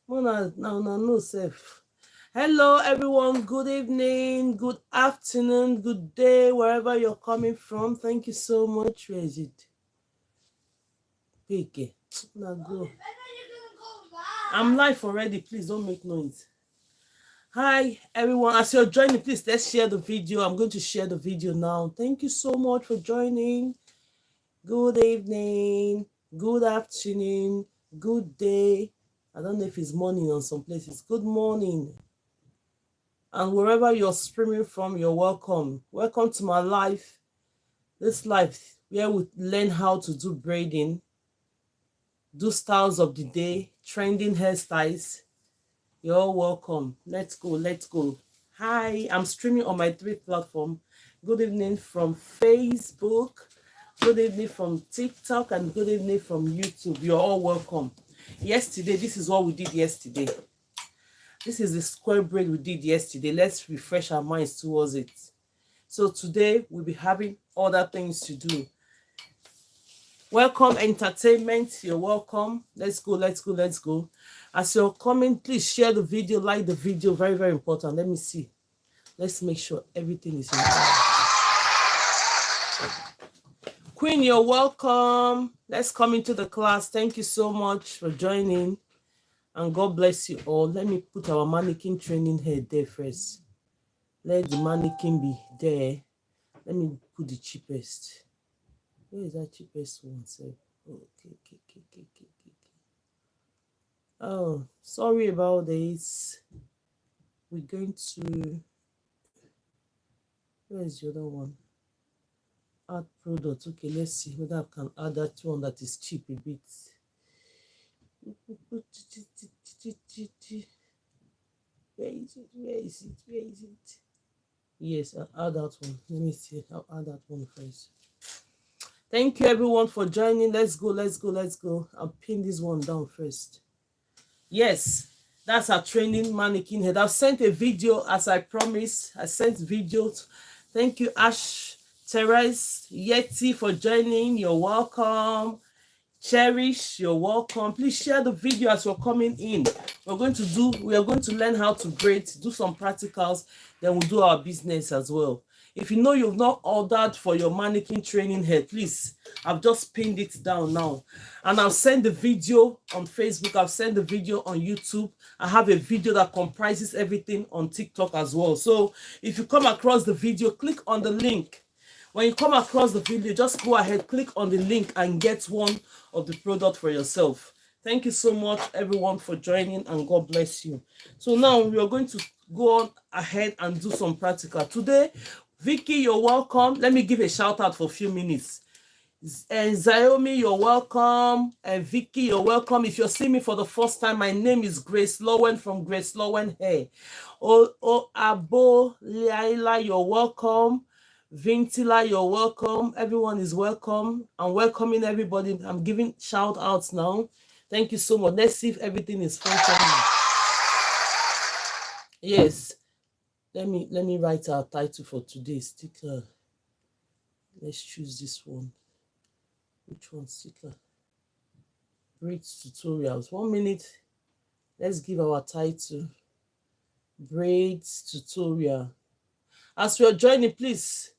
Mona, no, safe. Hello, everyone. Good evening, good afternoon, good day, wherever you're coming from. Thank you so much. Where is it? Peke. Now go. I'm live already. Please don't make noise. Hi, everyone. As you're joining, please let's share the video. I'm going to share the video now. Thank you so much for joining. Good evening, good afternoon, good day. I don't know if it's morning on some places. Good morning. And wherever you're streaming from, you're welcome. Welcome to my life. This life where we learn how to do braiding, do styles of the day, trending hairstyles. You're all welcome. Let's go, let's go. Hi, I'm streaming on my 3 platform. Good evening from Facebook. Good evening from TikTok and good evening from YouTube. You're all welcome. Yesterday, this is what we did yesterday. This is the square braid we did yesterday. Let's refresh our minds towards it. So today, we'll be having other things to do. Welcome, entertainment. You're welcome. Let's go, let's go, let's go. As you're coming, please share the video, like the video. Very, very important. Let me see. Let's make sure everything is in order. Queen, you're welcome. Let's come into the class. Thank you so much for joining. And God bless you all. Let me put our mannequin training head there first. Let the mannequin be there. Let me put the cheapest. Where is that cheapest one? Okay. Oh, sorry about this. We're going to... Where is the other one? Add product. Okay, let's see whether I can add that one that is cheap a bit. Where is it? Yes, I'll add that one. Let me see. I'll add that one first. Thank you everyone for joining. Let's go. I'll pin this one down first. Yes, that's our training mannequin head. I've sent a video as I promised. I sent videos. Thank you, Ash, Therese, Yeti for joining. You're welcome. Cherish, you're welcome. Please share the video as you're coming in. We are going to learn how to braid, do some practicals, then we'll do our business as well. If you know you've not ordered for your mannequin training head, please, I've just pinned it down now. And I'll send the video on Facebook. I'll send the video on YouTube. I have a video that comprises everything on TikTok as well. So if you come across the video, click on the link. When you come across the video, just go ahead, click on the link and get one of the product for yourself. Thank you so much, everyone, for joining, and God bless you. So now we are going to go on ahead and do some practical. Today, Vicky, you're welcome. Let me give a shout out for a few minutes. And Zayomi, you're welcome. And Vicky, you're welcome. If you're seeing me for the first time, my name is GraceLawen from GraceLawendhair. Abo Laila, you're welcome. Vintila, you're welcome. Everyone is welcome. I'm welcoming everybody. I'm giving shout outs now. Thank you so much. Let's see if everything is functioning. Yes. Let me write our title for today's sticker. Let's choose this one. Which one? Sticker. Braids tutorials. 1 minute. Let's give our title. Braids tutorial. As you're joining, please,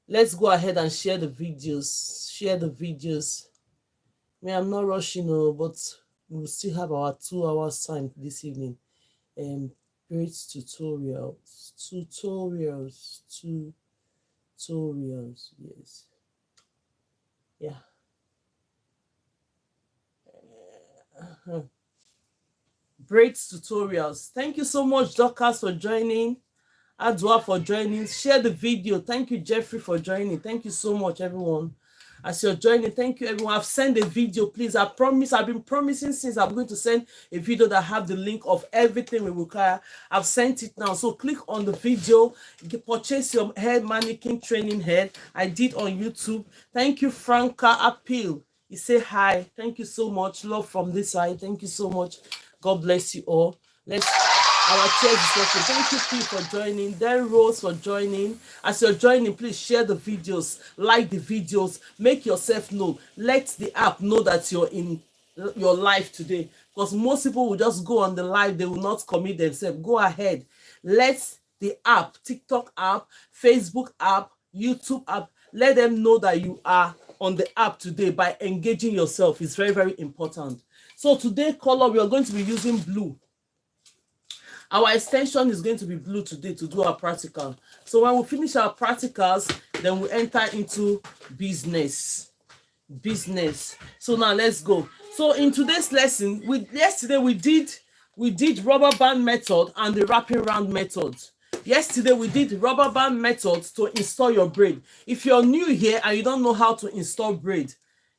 let's go ahead and share the videos. Share the videos. I'm not rushing, but we'll still have our 2 hours time this evening. Braids tutorials. Tutorials. Yes. Yeah. Braids tutorials. Thank you so much, Dorcas, for joining. Adwa for joining. Share the video. Thank you, Jeffrey, for joining. Thank you so much, everyone. As you're joining, thank you, everyone. I've sent a video, please. I've been promising since I'm going to send a video that have the link of everything we require. I've sent it now. So click on the video. You can purchase your head mannequin training head. I did on YouTube. Thank you, Franca Appeal. You say hi. Thank you so much. Love from this side. Thank you so much. God bless you all. Our chairs is working. Thank you, Pete, for joining. Then Rose for joining. As you're joining, please share the videos, like the videos, make yourself know. Let the app know that you're in your life today. because most people will just go on the live, they will not commit themselves. Go ahead, let the app, TikTok app, Facebook app, YouTube app, let them know that you are on the app today by engaging yourself. It's very, very important. So today color, we are going to be using blue. Our extension is going to be blue today to do our practical. So when we finish our practicals, then we enter into business. So now let's go. So in today's lesson, yesterday we did rubber band method and the wrapping round method. Yesterday we did rubber band methods to install your braid. If you're new here and you don't know how to install braid,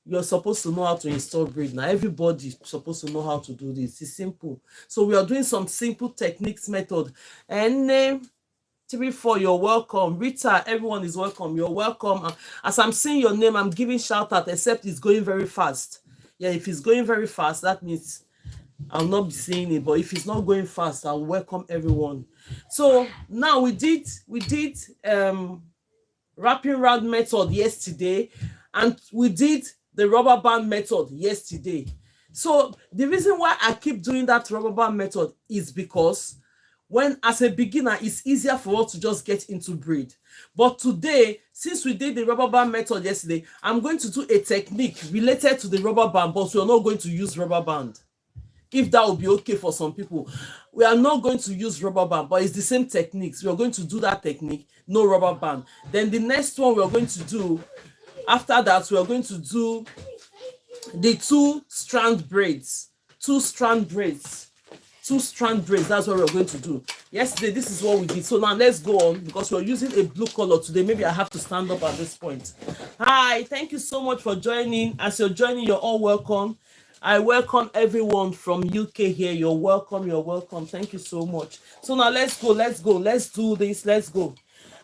you're supposed to know how to install braid. Now everybody's supposed to know how to do this. It's simple. So we are doing some simple techniques method. And name 3-4, you're welcome. Rita, everyone is welcome. You're welcome. As I'm seeing your name, I'm giving shout out, except it's going very fast. Yeah, if it's going very fast, that means I'll not be seeing it. But if it's not going fast, I'll welcome everyone. So now we did wrapping round method yesterday, and we did the rubber band method yesterday. So the reason why I keep doing that rubber band method is because when as a beginner, it's easier for us to just get into braid. But today, since we did the rubber band method yesterday, I'm going to do a technique related to the rubber band, but we're not going to use rubber band. If that will be okay for some people, we are not going to use rubber band, but it's the same techniques. We are going to do that technique, no rubber band. Then the next one we are going to do, after that, we are going to do the two-strand braids. Two-strand braids. That's what we're going to do. Yesterday, this is what we did. So now let's go on, because we're using a blue color today. Maybe I have to stand up at this point. Hi, thank you so much for joining. As you're joining, you're all welcome. I welcome everyone from UK here. You're welcome. Thank you so much. So now let's go. Let's do this. Let's go.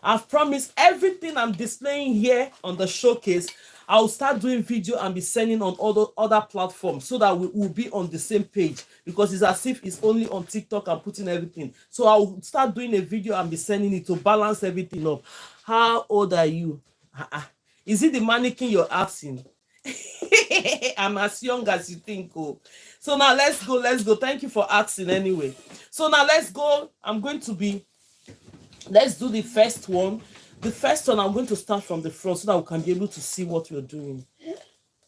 I've promised everything I'm displaying here on the showcase, I'll start doing video and be sending on other platforms, so that we will be on the same page, because it's as if it's only on TikTok and putting everything. So I'll start doing a video and be sending it to balance everything up. How old are you? Is it the mannequin you're asking? I'm as young as you think. Oh, so now let's go. Thank you for asking anyway. So now let's go. Let's do the first one. The first one, I'm going to start from the front so that we can be able to see what we're doing.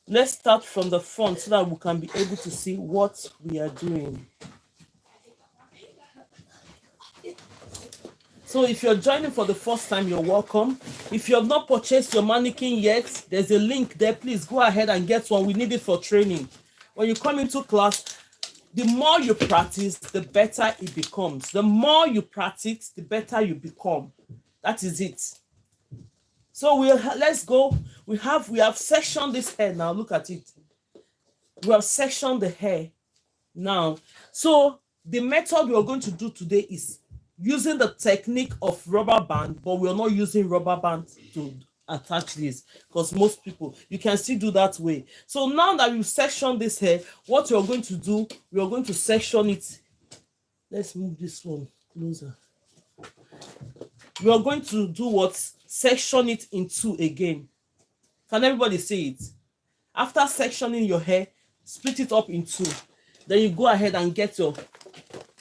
Let's start from the front so that we can be able to see what we are doing. So if you're joining for the first time, you're welcome. If you have not purchased your mannequin yet, there's a link there. Please go ahead and get one. We need it for training. When you come into class, the more you practice, the better it becomes. The more you practice, the better you become. That is it. So let's go. We have sectioned this hair now. Look at it. We have sectioned the hair now. So the method we are going to do today is using the technique of rubber band, but we are not using rubber band to attach this, because most people, you can still do that way. So now that we've sectioned this hair, what we are going to do, we are going to section it. Let's move this one closer. We are going to do what? Section it in two again. Can everybody see it? After sectioning your hair, split it up in two. Then you go ahead and get your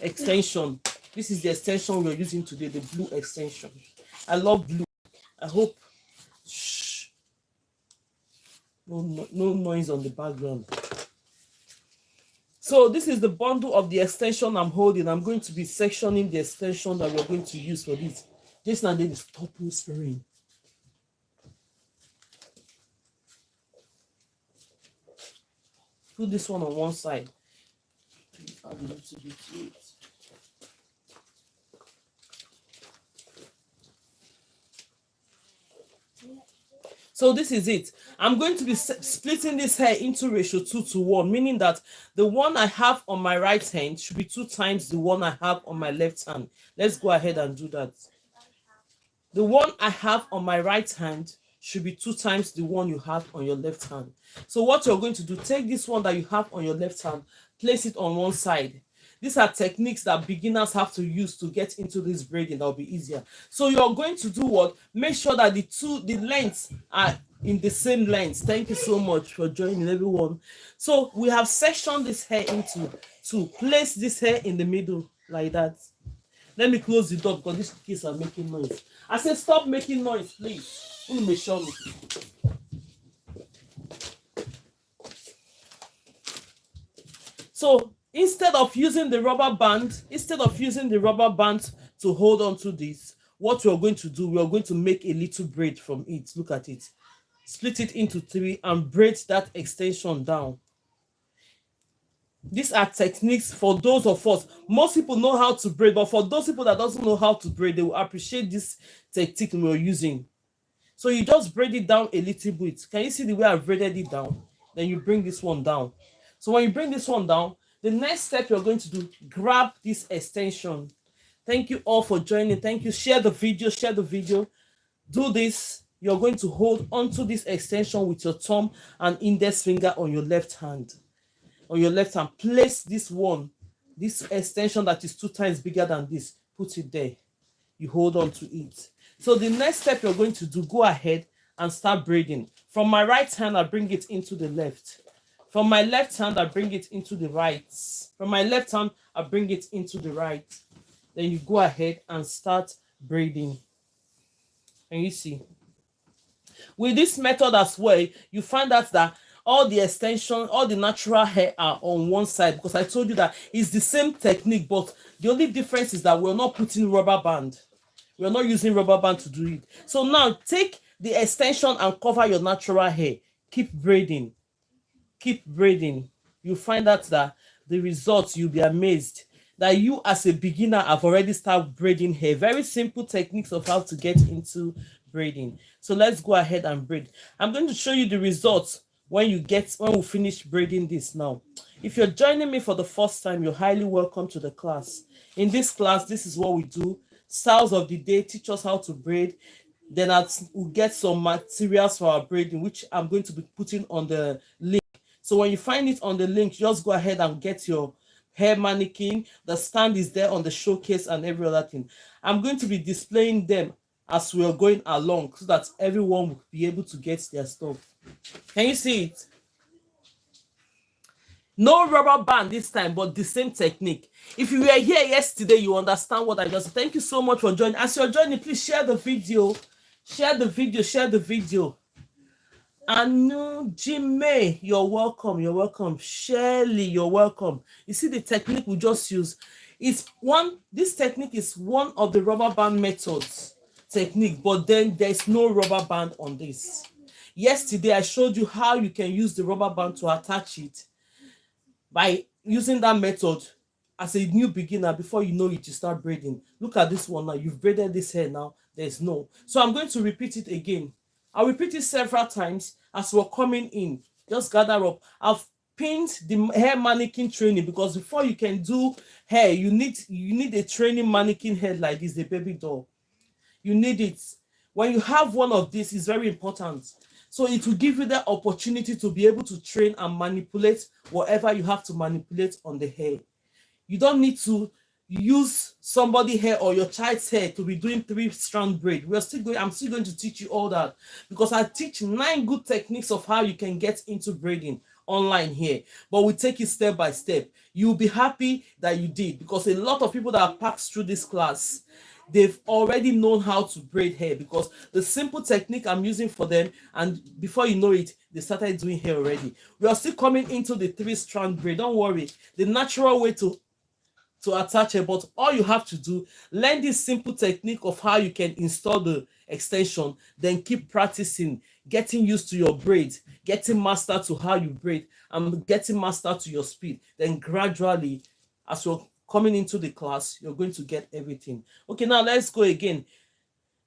extension. This is the extension we're using today, the blue extension. I love blue. I hope. Shh. No noise on the background. So this is the bundle of the extension I'm holding. I'm going to be sectioning the extension that we're going to use for this. Jason and David, stop whispering. Put this one on one side. Add a little bit to it. So this is it. I'm going to be splitting this hair into ratio 2:1, meaning that the one I have on my right hand should be 2 times the one I have on my left hand. Let's go ahead and do that. The one I have on my right hand should be 2 times the one you have on your left hand. So what you're going to do, take this one that you have on your left hand, place it on one side. These are techniques that beginners have to use to get into this braiding. That will be easier. So you're going to do what? Make sure that the lengths are in the same length. Thank you so much for joining, everyone. So we have sectioned this hair into two. Place this hair in the middle like that. Let me close the door because these kids are making noise. I said stop making noise, please. Let me show me. So instead of using the rubber band to hold on to this, what we're going to do, we're going to make a little braid from it. Look at it. Split it into three and braid that extension down. These are techniques for those of us. Most people know how to braid, but for those people that doesn't know how to braid, they will appreciate this technique we're using. So you just braid it down a little bit. Can you see the way I've braided it down? Then you bring this one down. So when you bring this one down, the next step you're going to do, grab this extension. Thank you all for joining. Thank you. Share the video. Do this. You're going to hold onto this extension with your thumb and index finger on your left hand. Place this extension that is 2 times bigger than this. Put it there. You hold on to it. So the next step you're going to do, go ahead and start braiding. From my right hand, I bring it into the left. From my left hand, I bring it into the right. From my left hand, I bring it into the right. Then you go ahead and start braiding. And you see, with this method as well, you find out that all the extension, all the natural hair are on one side, because I told you that it's the same technique, but the only difference is that we're not putting rubber band. We're not using rubber band to do it. So now take the extension and cover your natural hair. Keep braiding. You find out that the results, you'll be amazed that you as a beginner have already started braiding hair. Very simple techniques of how to get into braiding. So let's go ahead and braid. I'm going to show you the results when we finish braiding this now. If you're joining me for the first time, you're highly welcome to the class. In this class, this is what we do. Styles of the day, teach us how to braid. Then we'll get some materials for our braiding, which I'm going to be putting on the link. So when you find it on the link, just go ahead and get your hair mannequin. The stand is there on the showcase and every other thing. I'm going to be displaying them as we are going along so that everyone will be able to get their stuff. Can you see it? No rubber band this time, but the same technique. If you were here yesterday, you understand what I just said. Thank you so much for joining. As you're joining, please share the video. Share the video. Anu Jimmy, you're welcome. Shirley, you're welcome. You see the technique we just used. This technique is one of the rubber band methods technique, but then there's no rubber band on this. Yesterday, I showed you how you can use the rubber band to attach it by using that method as a new beginner. Before you know it, you start braiding. Look at this one now. You've braided this hair now. There's no. So I'm going to repeat it again. I'll repeat it several times as we're coming in. Just gather up. I've pinned the hair mannequin training because before you can do hair, you need a training mannequin head like this, the baby doll. You need it. When you have one of these, it's very important. So it will give you the opportunity to be able to train and manipulate whatever you have to manipulate on the hair. You don't need to use somebody's hair or your child's hair to be doing 3-strand braid. I'm still going to teach you all that because I teach 9 good techniques of how you can get into braiding online here, but we take it step by step. You'll be happy that you did because a lot of people that have passed through this class, they've already known how to braid hair because the simple technique I'm using for them, and before you know it, they started doing hair already. We are still coming into the 3-strand braid. Don't worry, the natural way to attach it, but all you have to do, learn this simple technique of how you can install the extension, then keep practicing, getting used to your braid, getting master to how you braid, and getting master to your speed. Then gradually, as you're coming into the class, you're going to get everything. Okay, now let's go again.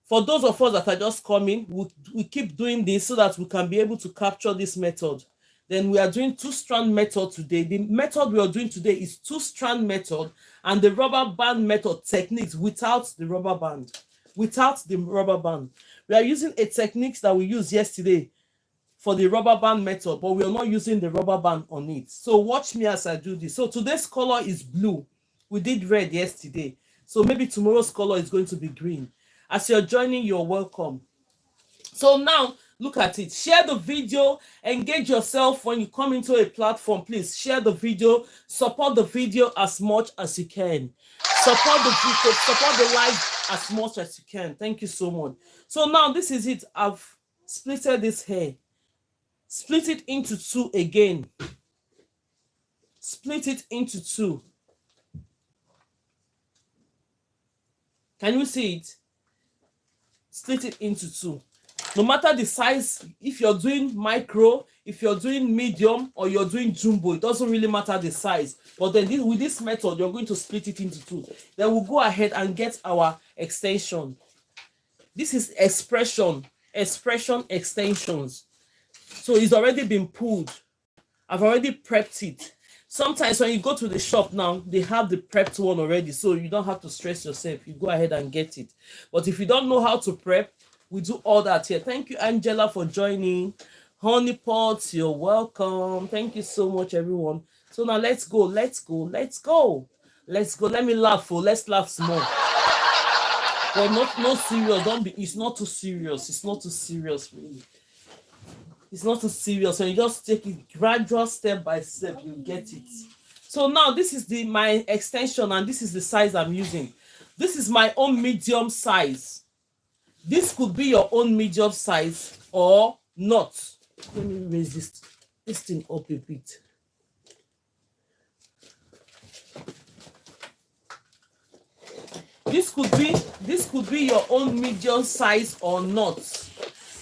For those of us that are just coming, we keep doing this so that we can be able to capture this method. Then we are doing 2-strand method today. The method we are doing today is 2-strand method and the rubber band method techniques without the rubber band. We are using a technique that we used yesterday for the rubber band method, but we are not using the rubber band on it. So watch me as I do this. So today's color is blue. We did red yesterday. So maybe tomorrow's color is going to be green. As you're joining, you're welcome. So now Look at it. Share the video. Engage yourself when you come into a platform. Please share the video. Support the video as much as you can. Support the video. Support the live as much as you can. Thank you so much. So now this is it. I've splitted this hair. Split it into two again. Split it into two. Can you see it? Split it into two. No matter the size, if you're doing micro, if you're doing medium, or you're doing jumbo, it doesn't really matter the size. But then with this method, you're going to split it into two. Then we'll go ahead and get our extension. This is expression extensions. So it's already been pulled. I've already prepped it. Sometimes when you go to the shop now, they have the prepped one already, so you don't have to stress yourself. You go ahead and get it. But if you don't know how to prep, we do all that here. Thank you, Angela, for joining. Honeypots, you're welcome. Thank you so much, everyone. So now let's go. Let me laugh. Let's laugh small. But not serious. Don't be. It's not too serious. Really. It's not too serious. And you just take it gradual, step by step. You get it. So now this is my extension, and this is the size I'm using. This is my own medium size. This could be your own medium size or not. Let me raise this thing up a bit. This could be your own medium size or not.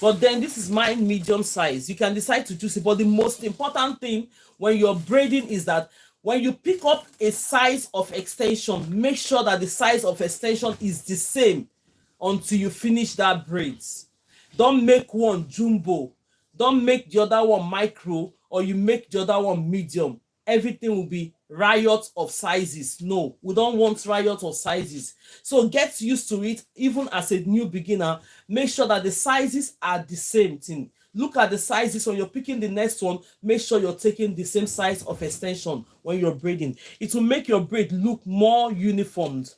But then this is my medium size. You can decide to choose it. But the most important thing when you're braiding is that when you pick up a size of extension, make sure that the size of extension is the same until you finish that braids. Don't make one jumbo. Don't make the other one micro, or you make the other one medium. Everything will be riot of sizes. No, we don't want riot of sizes. So get used to it. Even as a new beginner, make sure that the sizes are the same thing. Look at the sizes when you're picking the next one. Make sure you're taking the same size of extension when you're braiding. It will make your braid look more uniformed.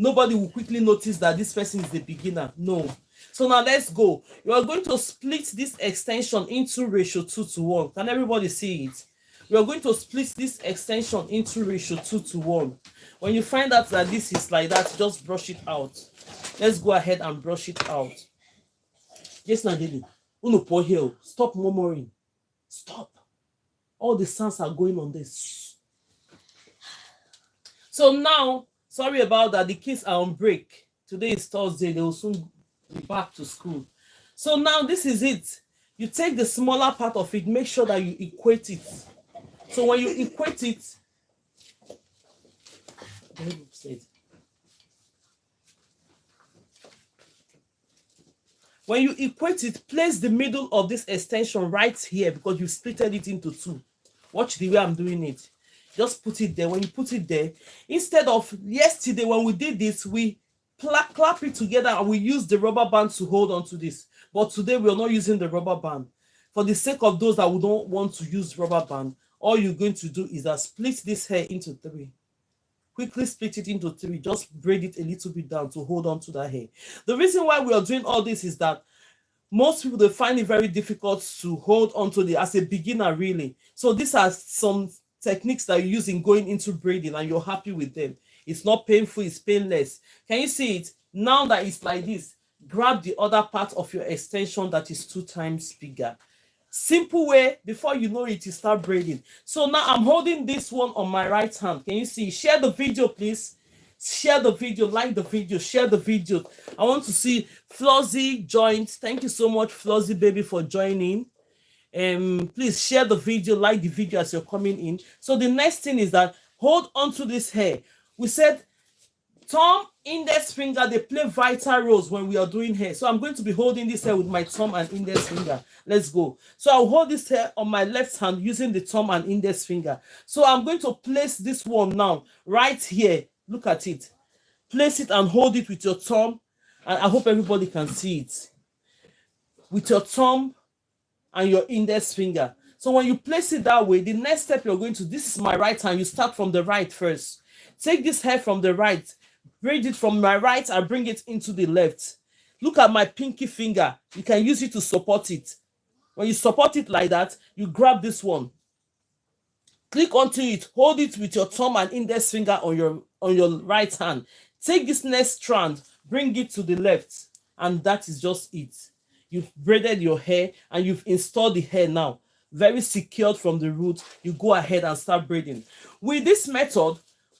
Nobody will quickly notice that this person is the beginner. No. So now let's go. You are going to split this extension into ratio 2:1. Can everybody see it? We are going to split this extension into ratio 2:1. When you find out that this is like that, just brush it out. Let's go ahead and brush it out. Yes, Nadine. Uno pour here. Stop murmuring. Stop. All the sounds are going on this. So now, sorry about that. The kids are on break. Today is Thursday. They will soon be back to school. So now this is it. You take the smaller part of it. Make sure that you equate it. So when you equate it, place the middle of this extension right here, because you splitted it into two. Watch the way I'm doing it. Just put it there. When you put it there, instead of yesterday when we did this, we clap it together and we use the rubber band to hold on to this. But today we are not using the rubber band. For the sake of those that we don't want to use rubber band, all you're going to do is that split this hair into three. Quickly split it into three. Just braid it a little bit down to hold on to that hair. The reason why we are doing all this is that most people, they find it very difficult to hold on to as a beginner, really. So these are some techniques that you use in going into braiding, and you're happy with them. It's not painful, it's painless. Can you see it? Now that it's like this, grab the other part of your extension that is 2 times bigger. Simple way. Before you know it, you start braiding. So now I'm holding this one on my right hand. Can you see? Share the video, please. Share the video, like the video, share the video. I want to see Flossie joined. Thank you so much, Flossie baby, for joining. Please share the video, like the video as you're coming in. So the next thing is that hold on to this hair. We said thumb, index finger, they play vital roles when we are doing hair. So I'm going to be holding this hair with my thumb and index finger. Let's go. So I'll hold this hair on my left hand using the thumb and index finger. So I'm going to place this one now right here. Look at it. Place it and hold it with your thumb. And I hope everybody can see it. With your thumb and your index finger. So when you place it that way, the next step you're going to, this is my right hand. You start from the right first. Take this hair from the right. Braid it from my right and bring it into the left. Look at my pinky finger. You can use it to support it. When you support it like that, you grab this one, click onto it, hold it with your thumb and index finger on your right hand. Take this next strand, bring it to the left, and that is just it. You've braided your hair and you've installed the hair now. Very secured from the root. You go ahead and start braiding. With this method,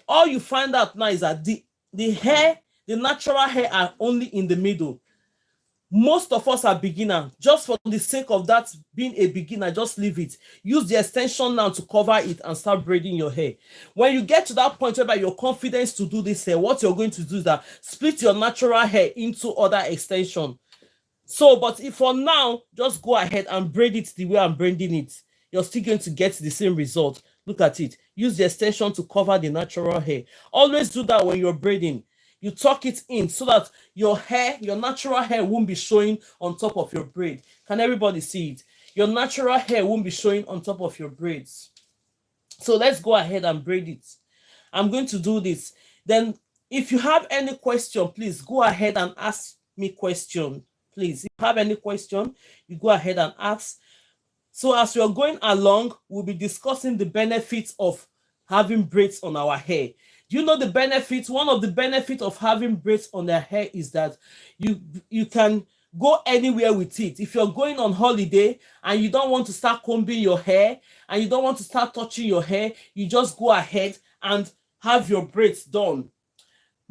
all you find out now is that the hair, the natural hair, are only in the middle. Most of us are beginner. Just for the sake of that being a beginner, just leave it. Use the extension now to cover it and start braiding your hair. When you get to that point where you're confident to do this hair, what you're going to do is that split your natural hair into other extension. So, but if for now, just go ahead and braid it the way I'm braiding it. You're still going to get the same result. Look at it. Use the extension to cover the natural hair. Always do that when you're braiding. You tuck it in so that your hair, your natural hair, won't be showing on top of your braid. Can everybody see it? Your natural hair won't be showing on top of your braids. So let's go ahead and braid it. I'm going to do this. Then if you have any question, please go ahead and ask me question. Please, if you have any question, you go ahead and ask. So as we are going along, we'll be discussing the benefits of having braids on our hair. Do you know the benefits? One of the benefits of having braids on their hair is that you can go anywhere with it. If you're going on holiday and you don't want to start combing your hair and you don't want to start touching your hair, you just go ahead and have your braids done.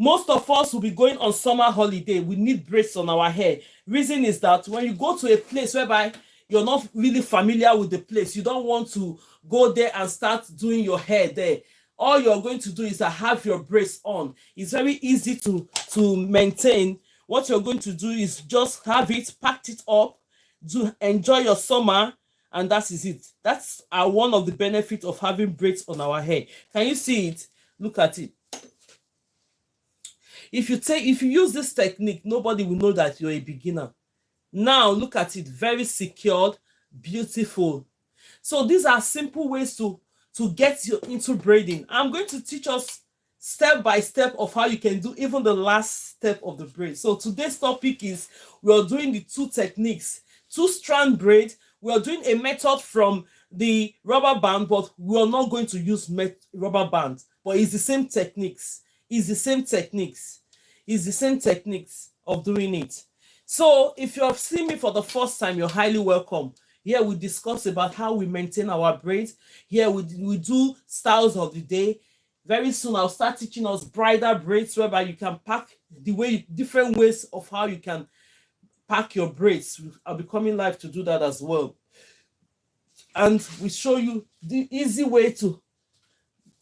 Most of us will be going on summer holiday. We need braids on our hair. Reason is that when you go to a place whereby you're not really familiar with the place, you don't want to go there and start doing your hair there. All you're going to do is to have your braids on. It's very easy to maintain. What you're going to do is just have it, pack it up, enjoy your summer, and that is it. That's one of the benefits of having braids on our hair. Can you see it? Look at it. If you use this technique, nobody will know that you're a beginner. Now look at it, very secured, beautiful. So these are simple ways to get you into braiding. I'm going to teach us step by step of how you can do even the last step of the braid. So today's topic is we're doing the two techniques, two-strand braid. We're doing a method from the rubber band, but we're not going to use rubber band, but it's the same techniques. It's the same techniques. It's the same techniques of doing it. So if you have seen me for the first time, you're highly welcome. Here we discuss about how we maintain our braids. Here we do styles of the day. Very soon I'll start teaching us bridal braids, whereby you can pack different ways of how you can pack your braids. I'll be coming live to do that as well. And we show you the easy way to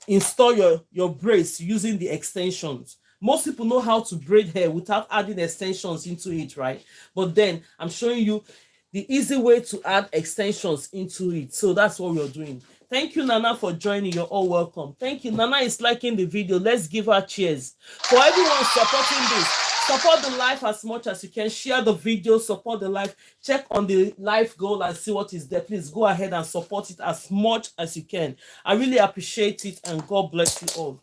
install your braids using the extensions. Most people know how to braid hair without adding extensions into it, right? But then I'm showing you the easy way to add extensions into it. So that's what we're doing. Thank you, Nana, for joining. You're all welcome. Thank you. Nana is liking the video. Let's give her cheers. For everyone supporting this, support the live as much as you can. Share the video, support the live. Check on the live goal and see what is there. Please go ahead and support it as much as you can. I really appreciate it, and God bless you all.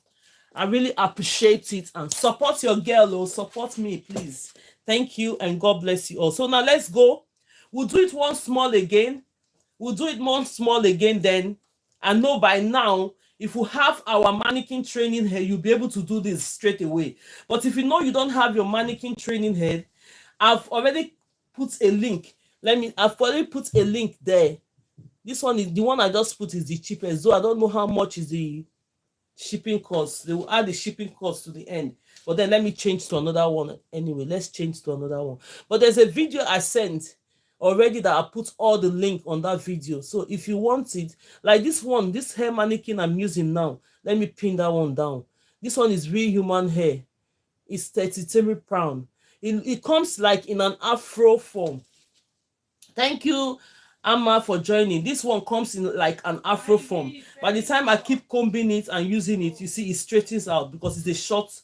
I really appreciate it, and support your girl, or support me, please. Thank you, and God bless you all. So now let's go. We'll do it one small again. We'll do it one small again then. I know by now, if we have our mannequin training head, you'll be able to do this straight away. But if you know you don't have your mannequin training head, I've already put a link. I've already put a link there. This one is the one I just put is the cheapest. Though I don't know how much is the shipping cost. They will add the shipping cost to the end. But then let me change to another one. Anyway, let's change to another one. But there's a video I sent already that I put all the link on that video. So if you want it, like this one, this hair mannequin I'm using now, let me pin that one down. This one is real human hair. It's 33 pounds. It comes like in an afro form. Thank you, Amma, for joining. This one comes in like an afro form. By the time I keep combing it and using it, you see it straightens out because it's a short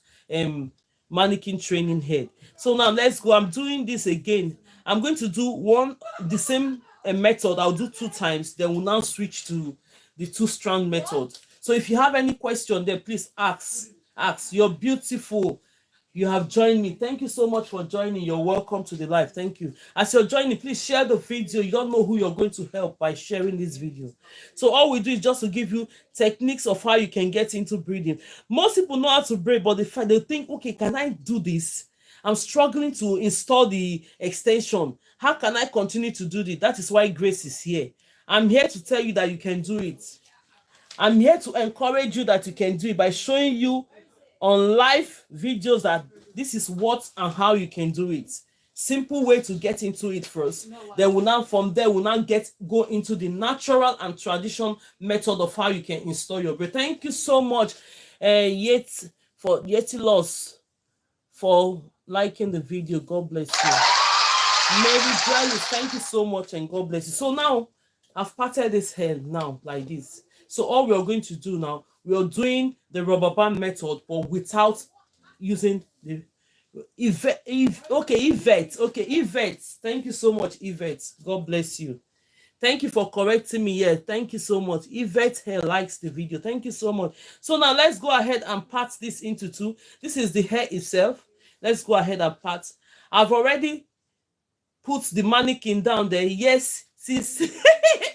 mannequin training head. So now let's go. I'm doing this again. I'm going to do the same method. I'll do 2 times. Then we'll now switch to the two-strand method. So if you have any question there, please ask. You're beautiful. You have joined me. Thank you so much for joining. You're welcome to the live. Thank you. As you're joining, please share the video. You don't know who you're going to help by sharing this video. So all we do is just to give you techniques of how you can get into braiding. Most people know how to braid, but they think, okay, can I do this? I'm struggling to install the extension. How can I continue to do this? That is why Grace is here. I'm here to tell you that you can do it. I'm here to encourage you that you can do it by showing you on live videos that this is what and how you can do it. Simple way to get into it first. Then we'll now from there we'll now go into the natural and traditional method of how you can install your braid. Thank you so much, Yeti Loss, for liking the video. God bless you. Mary Jalice, thank you so much and God bless you. So now I've parted this hair now like this. So all we are going to do now, we are doing the rubber band method, but without using the Yvette. Thank you so much, Yvette. God bless you. Thank you for correcting me here. Thank you so much. Yvette hair likes the video. Thank you so much. So now let's go ahead and part this into two. This is the hair itself. Let's go ahead and part. I've already put the mannequin down there. Yes, sis.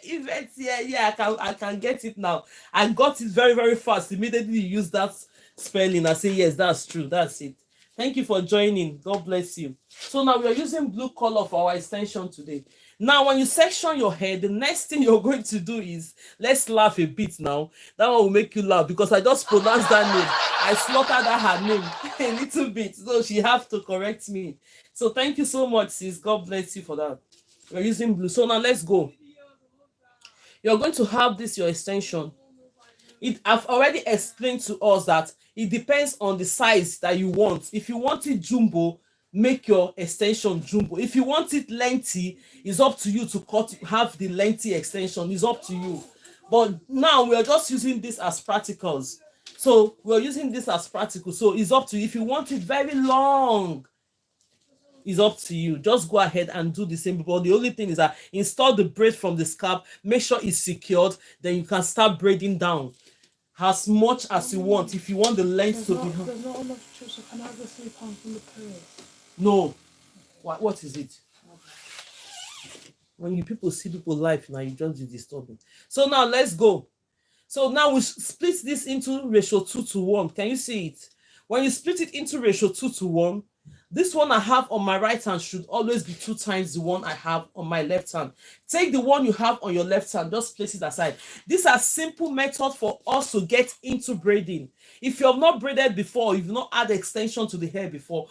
Yvette, yeah, I can get it now. I got it very, very fast. Immediately you use that spelling. I say, yes, that's true. That's it. Thank you for joining. God bless you. So now we are using blue color for our extension today. Now, when you section your hair, the next thing you're going to do is, let's laugh a bit now. That one will make you laugh because I just pronounced that name. I slaughtered her name a little bit. So she have to correct me. So thank you so much, sis. God bless you for that. We're using blue. So now let's go. You're going to have this, your extension. I've already explained to us that it depends on the size that you want. If you want it jumbo, make your extension jumbo. If you want it lengthy, it's up to you to have the lengthy extension. It's up to you. But now we are just using this as practicals. So we're using this as practical. So it's up to you. If you want it very long, it's up to you. Just go ahead and do the same. But the only thing is that install the braid from the scalp, make sure it's secured, then you can start braiding down as much as you want. If you want the length to be... There's not enough tissue. Can I have the slip on from the period? No. What is it? When you people see people live now, you just be disturbing. So now let's go. So now we split this into ratio 2:1. Can you see it? When you split it into ratio 2:1, this one I have on my right hand should always be 2 times the one I have on my left hand. Take the one you have on your left hand, just place it aside. These are simple methods for us to get into braiding. If you have not braided before, you've not had extension to the hair before,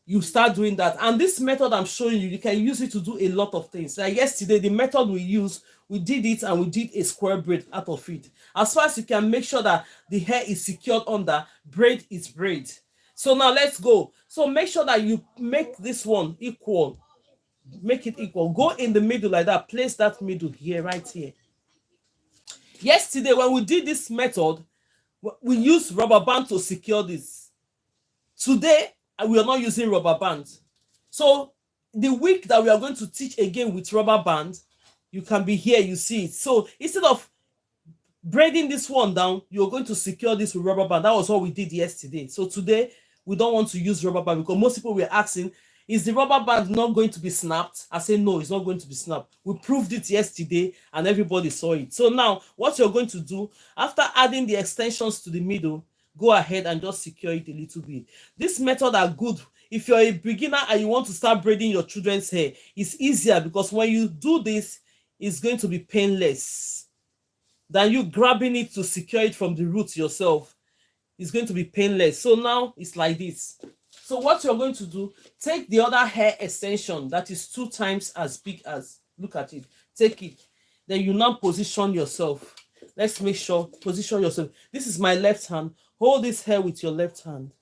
you start doing that. And this method I'm showing you, you can use it to do a lot of things. Like yesterday, the method we used, we did it and we did a square braid out of it. As far as you can make sure that the hair is secured under, braid is braid. So now let's go. So make sure that you make this one equal. Make it equal. Go in the middle like that. Place that middle here, right here. Yesterday, when we did this method, we used rubber band to secure this. Today, we are not using rubber band. So the week that we are going to teach again with rubber band, you can be here, you see it. So instead of braiding this one down, you're going to secure this with rubber band. That was what we did yesterday. So today, we don't want to use rubber band because most people were asking, is the rubber band not going to be snapped? I say, no, it's not going to be snapped. We proved it yesterday and everybody saw it. So now what you're going to do, after adding the extensions to the middle, go ahead and just secure it a little bit. This method are good. If you're a beginner and you want to start braiding your children's hair, it's easier because when you do this, it's going to be painless than you grabbing it to secure it from the roots yourself. It's going to be painless. So now it's like this. So what you're going to do, take the other hair extension that is 2 times as big as, look at it, take it. Then you now position yourself. Let's make sure, position yourself. This is my left hand. Hold this hair with your left hand.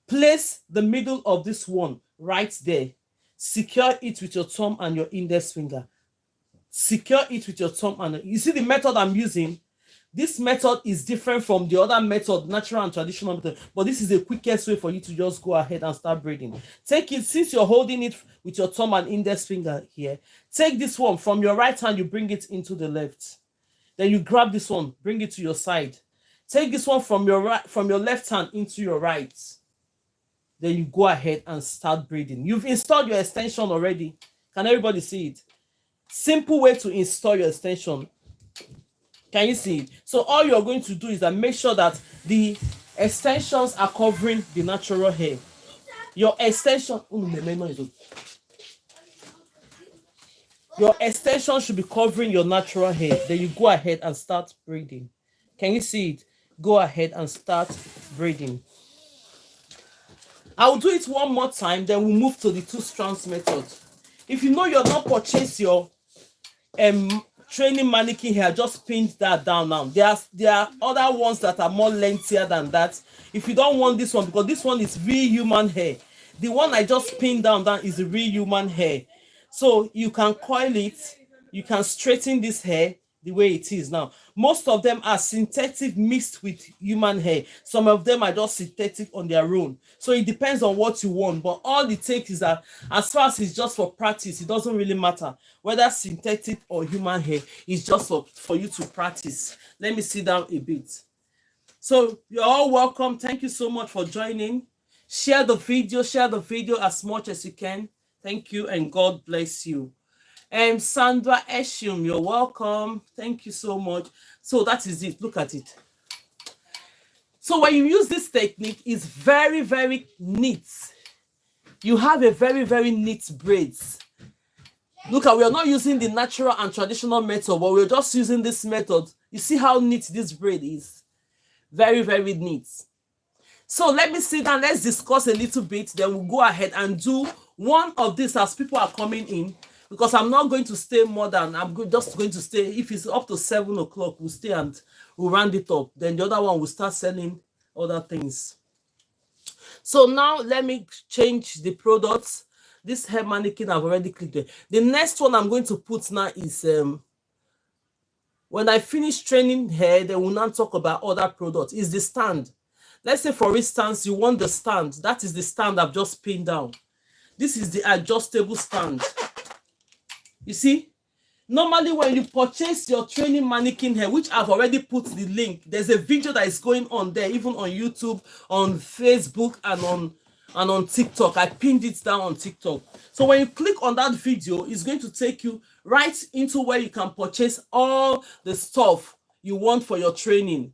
Place the middle of this one right there. Secure it with your thumb and your index finger. Secure it with your thumb and you see the method I'm using. This method is different from the other method, natural and traditional method, but this is the quickest way for you to just go ahead and start braiding. Take it, since you're holding it with your thumb and index finger here, take this one from your right hand, you bring it into the left. Then you grab this one, bring it to your side. Take this one from your right, from your left hand into your right. then you go ahead and start braiding. You've installed your extension already. Can everybody see it? Simple way to install your extension. Can you see it? So all you're going to do is that make sure that the extensions are covering the natural hair. Your extension, your extension should be covering your natural hair. Then you go ahead and start braiding. Can you see it? Go ahead and start braiding. I'll do it one more time, then we'll move to the 2 strands method. If you know you're not purchased your training mannequin hair, just pin that down now. There are other ones that are more lengthier than that. If you don't want this one, because this one is real human hair, the one I just pinned down is the real human hair. So you can coil it, you can straighten this hair the way it is now. Most of them are synthetic mixed with human hair. Some of them are just synthetic on their own. So it depends on what you want. But all it takes is that as far as it's just for practice, it doesn't really matter whether synthetic or human hair. It's just for you to practice. Let me sit down a bit. So you're all welcome. Thank you so much for joining. Share the video as much as you can. Thank you and God bless you. And Sandra Eshum, you're welcome. Thank you so much. So that is it. Look at it. So when you use this technique, it's very, very neat. You have a very, very neat braids. Look at, we are not using the natural and traditional method, but we're just using this method. You see how neat this braid is? Very, very neat. So let me sit down. Let's discuss a little bit. Then we'll go ahead and do one of these as people are coming in. Because I'm not going to stay more than, just going to stay, if it's up to 7 o'clock, we'll stay and we'll round it up. Then the other one will start selling other things. So now let me change the products. This hair mannequin I've already clicked it. The next one I'm going to put now is, when I finish training hair, then we'll now talk about other products. Is the stand. Let's say, for instance, you want the stand. That is the stand I've just pinned down. This is the adjustable stand. You see, normally when you purchase your training mannequin hair, which I've already put the link, there's a video that is going on there, even on YouTube, on Facebook, and on TikTok. I pinned it down on TikTok. So when you click on that video, it's going to take you right into where you can purchase all the stuff you want for your training.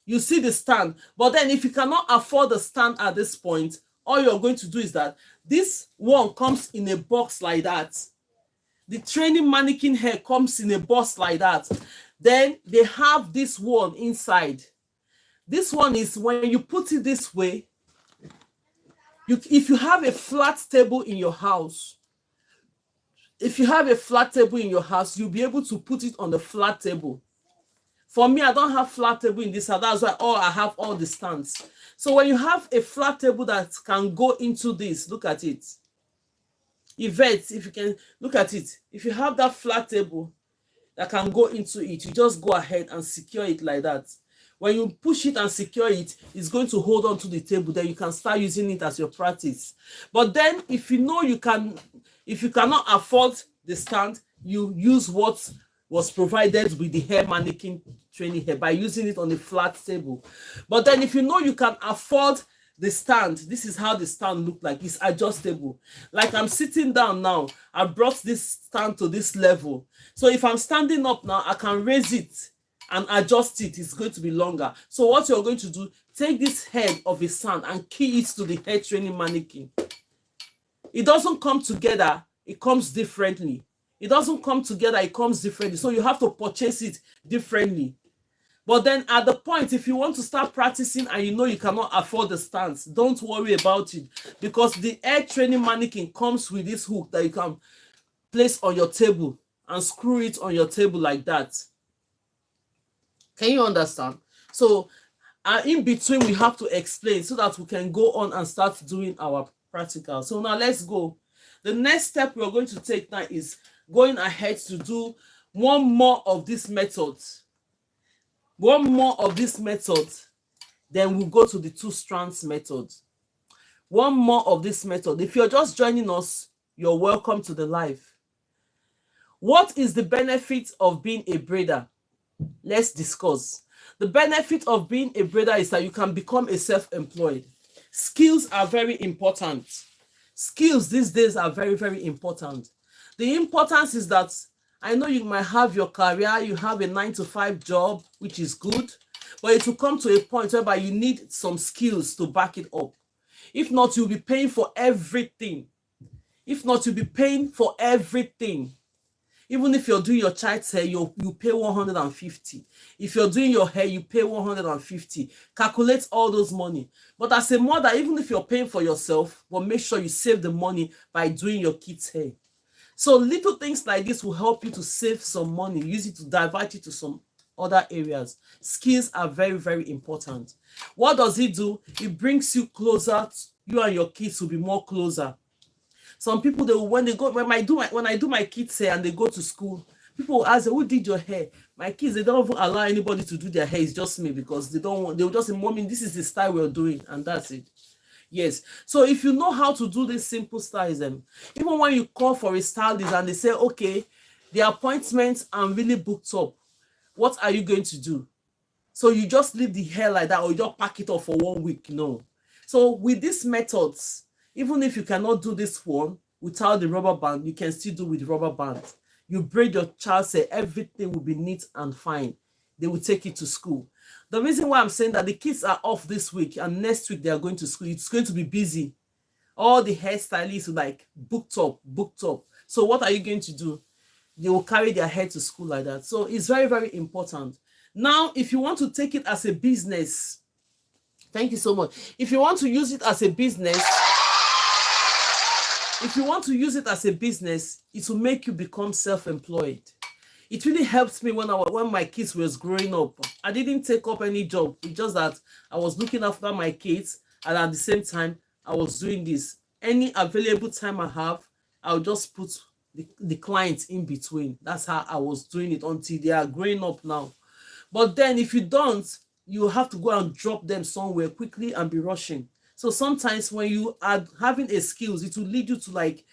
You see the stand. But then if you cannot afford the stand at this point, all you're going to do is that this one comes in a box like that. The training mannequin hair comes in a box like that. Then they have this one inside. This one is when you put it this way. If you have a flat table in your house, you'll be able to put it on the flat table. For me, I don't have flat table in this house. That's why I have all the stands. So when you have a flat table that can go into this, look at it. Yvette, if you can look at it, if you have that flat table that can go into it, you just go ahead and secure it like that. When you push it and secure it, it's going to hold on to the table. Then you can start using it as your practice. But then if you cannot afford the stand, you use what was provided with the hair mannequin training hair by using it on a flat table. But then if you know you can afford the stand, this is how the stand look like. It's adjustable. Like I'm sitting down now, I brought this stand to this level. So if I'm standing up now, I can raise it and adjust it. It's going to be longer. So what you're going to do, take this head of a stand and key it to the hair training mannequin. It doesn't come together, it comes differently. It doesn't come together, it comes differently. So you have to purchase it differently. But then at the point, if you want to start practicing and you know you cannot afford the stands, don't worry about it, because the hair training mannequin comes with this hook that you can place on your table and screw it on your table like that. Can you understand? So in between, we have to explain so that we can go on and start doing our practical. So now let's go. The next step we're going to take now is going ahead to do one more of these methods. One more of this method, then we'll go to the 2 strands method. One more of this method. If you're just joining us, you're welcome to the live. What is the benefit of being a braider? Let's discuss. The benefit of being a braider is that you can become a self-employed. Skills are very important. Skills these days are very, very important. The importance is that I know you might have your career, you have a 9 to 5 job, which is good, but it will come to a point whereby you need some skills to back it up. If not, you'll be paying for everything. If not, you'll be paying for everything. Even if you're doing your child's hair, you pay 150. If you're doing your hair, you pay 150. Calculate all those money. But as a mother, even if you're paying for yourself, but make sure you save the money by doing your kids' hair. So little things like this will help you to save some money. Use it to divert it to some other areas. Skills are very, very important. What does it do? It brings you closer. You and your kids will be more closer. Some people, when I do my kids' hair and they go to school, people will ask, who did your hair? My kids, they don't even allow anybody to do their hair. It's just me, because they will just say, Mommy, this is the style we're doing, and that's it. Yes. So if you know how to do these simple styles, even when you call for a stylist and they say, okay, the appointments are really booked up, what are you going to do? So you just leave the hair like that, or you just pack it up for 1 week? No. So with these methods, even if you cannot do this one without the rubber band, you can still do with rubber band. You braid your child's hair, everything will be neat and fine. They will take it to school. The reason why I'm saying that the kids are off this week and next week they are going to school, it's going to be busy. All the hairstylists are like booked up. So what are you going to do? They will carry their hair to school like that. So it's very, very important. Now, if you want to take it as a business, thank you so much. If you want to use it as a business, it will make you become self-employed. It really helped me when my kids was growing up. I didn't take up any job. It's just that I was looking after my kids, and at the same time, I was doing this. Any available time I have, I'll just put the clients in between. That's how I was doing it until they are growing up now. But then if you don't, you have to go and drop them somewhere quickly and be rushing. So sometimes when you are having a skills, it will lead you to like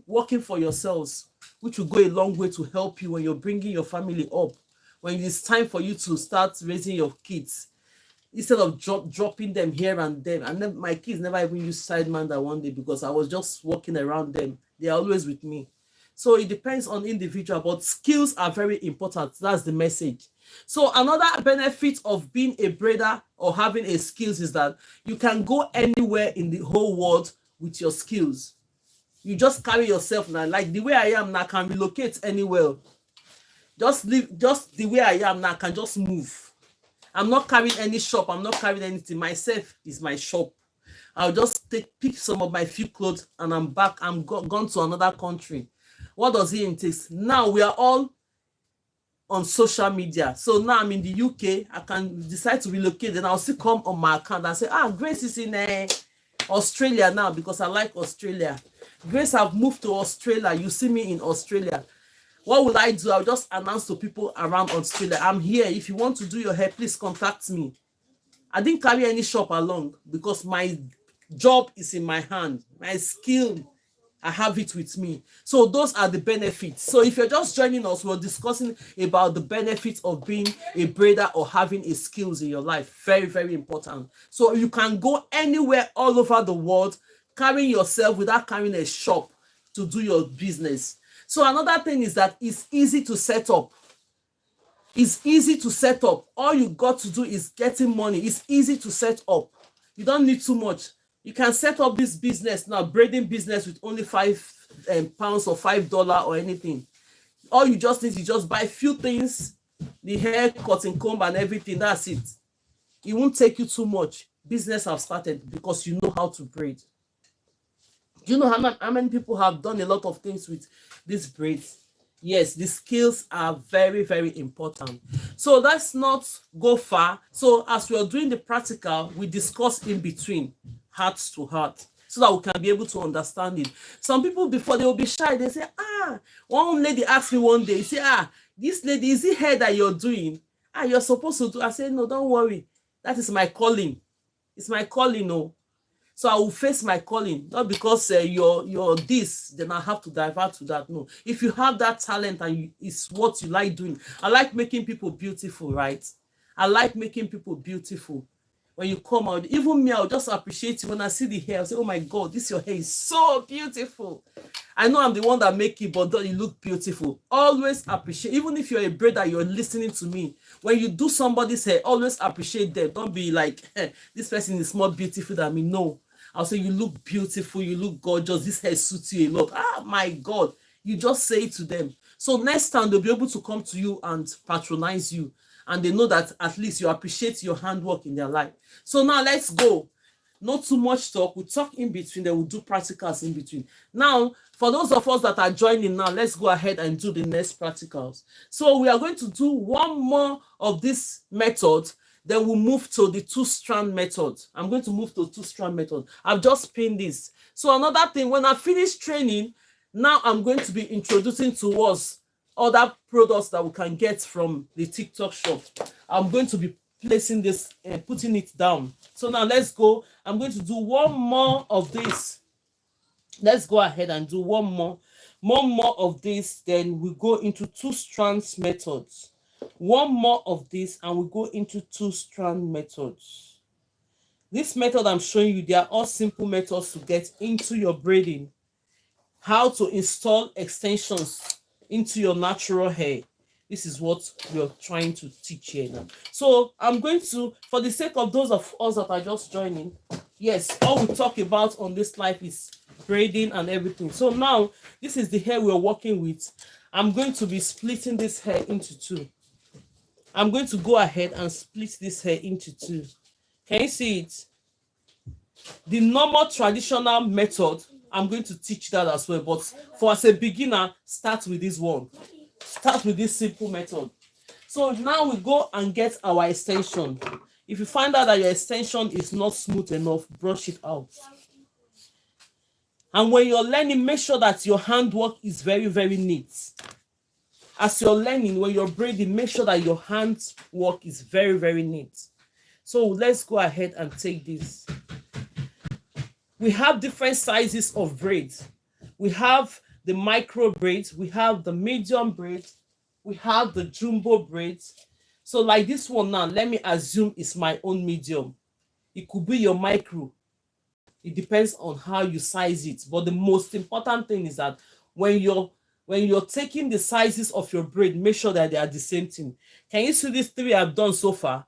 working for yourselves, which will go a long way to help you when you're bringing your family up, when it's time for you to start raising your kids, instead of dropping them here and there. And then my kids never even used Sideman one day because I was just walking around them. They are always with me. So it depends on individual, but skills are very important. That's the message. So another benefit of being a braider or having a skills is that you can go anywhere in the whole world with your skills. You just carry yourself now. Like the way I am now, I can relocate anywhere. Just the way I am now, I can just move. I'm not carrying any shop. I'm not carrying anything. Myself is my shop. I'll just pick some of my few clothes and I'm back. I'm gone to another country. What does it entail? Now we are all on social media. So now I'm in the UK. I can decide to relocate, and I'll still come on my account and say, Grace is in Australia now because I like Australia. Grace, I've moved to Australia. You see me in Australia. What will I do? I'll just announce to people around Australia, I'm here. If you want to do your hair, please contact me. I didn't carry any shop along because my job is in my hand. My skill, I have it with me. So those are the benefits. So if you're just joining us, we're discussing about the benefits of being a braider or having a skills in your life. Very, very important. So you can go anywhere all over the world, carrying yourself without carrying a shop to do your business. So another thing is that it's easy to set up. It's easy to set up. All you got to do is getting money. It's easy to set up. You don't need too much. You can set up this business now, braiding business, with only £5 or $5 or anything. All you just need is just buy a few things, the hair, cutting comb and everything. That's it. It won't take you too much. Business have started because you know how to braid. Do you know how many people have done a lot of things with these braids? Yes, the skills are very, very important. So let's not go far. So as we are doing the practical, we discuss in between, heart to heart, so that we can be able to understand it. Some people, before, they will be shy. They say, one lady asked me one day, say, this lady, is it hair that you're doing? You're supposed to do. I said, no, don't worry. That is my calling. It's my calling, no. So I will face my calling, not because you're this, then I have to divert to that. No. If you have that talent and it's what you like doing. I like making people beautiful, right? I like making people beautiful. when you come out. Even me, I'll just appreciate you when I see the hair. I'll say, oh my God, this your hair is so beautiful. I know I'm the one that make it, but don't you look beautiful? Always appreciate, even if you're a brother, you're listening to me. When you do somebody's hair, always appreciate them. Don't be like, this person is more beautiful than me. No. I'll say, you look beautiful, you look gorgeous, this hair suits you a lot. Ah, my God. You just say it to them. So next time they'll be able to come to you and patronize you. And they know that at least you appreciate your handwork in their life. So now let's go. Not too much talk. We'll talk in between, then we'll do practicals in between. Now, for those of us that are joining now, let's go ahead and do the next practicals. So we are going to do one more of this method, then we'll move to the two-strand method. I'm going to move to two-strand method. I've just pinned this. So another thing, when I finish training, now I'm going to be introducing to us other products that we can get from the TikTok shop. I'm going to be placing this and putting it down. So now let's go. I'm going to do one more of this. Let's go ahead and do one more of this. Then we go into two strands methods. One more of this and we go into two-strand methods. This method I'm showing you, they are all simple methods to get into your braiding. How to install extensions into your natural hair. This is what we're trying to teach here now. So I'm going to, for the sake of those of us that are just joining, yes, all we talk about on this live is braiding and everything. So now this is the hair we're working with. I'm going to be splitting this hair into two. I'm going to go ahead and split this hair into two. Can you see it? The normal traditional method, I'm going to teach that as well. But for as a beginner, start with this one. Start with this simple method. So now we go and get our extension. If you find out that your extension is not smooth enough, brush it out. And when you're learning, make sure that your handwork is very, very neat. As you're learning, when you're braiding, make sure that your handwork is very, very neat. So let's go ahead and take this. We have different sizes of braids. We have the micro braids, we have the medium braids, we have the jumbo braids. So like this one now, let me assume it's my own medium. It could be your micro. It depends on how you size it. But the most important thing is that when you're taking the sizes of your braid, make sure that they are the same thing. Can you see these three I've done so far?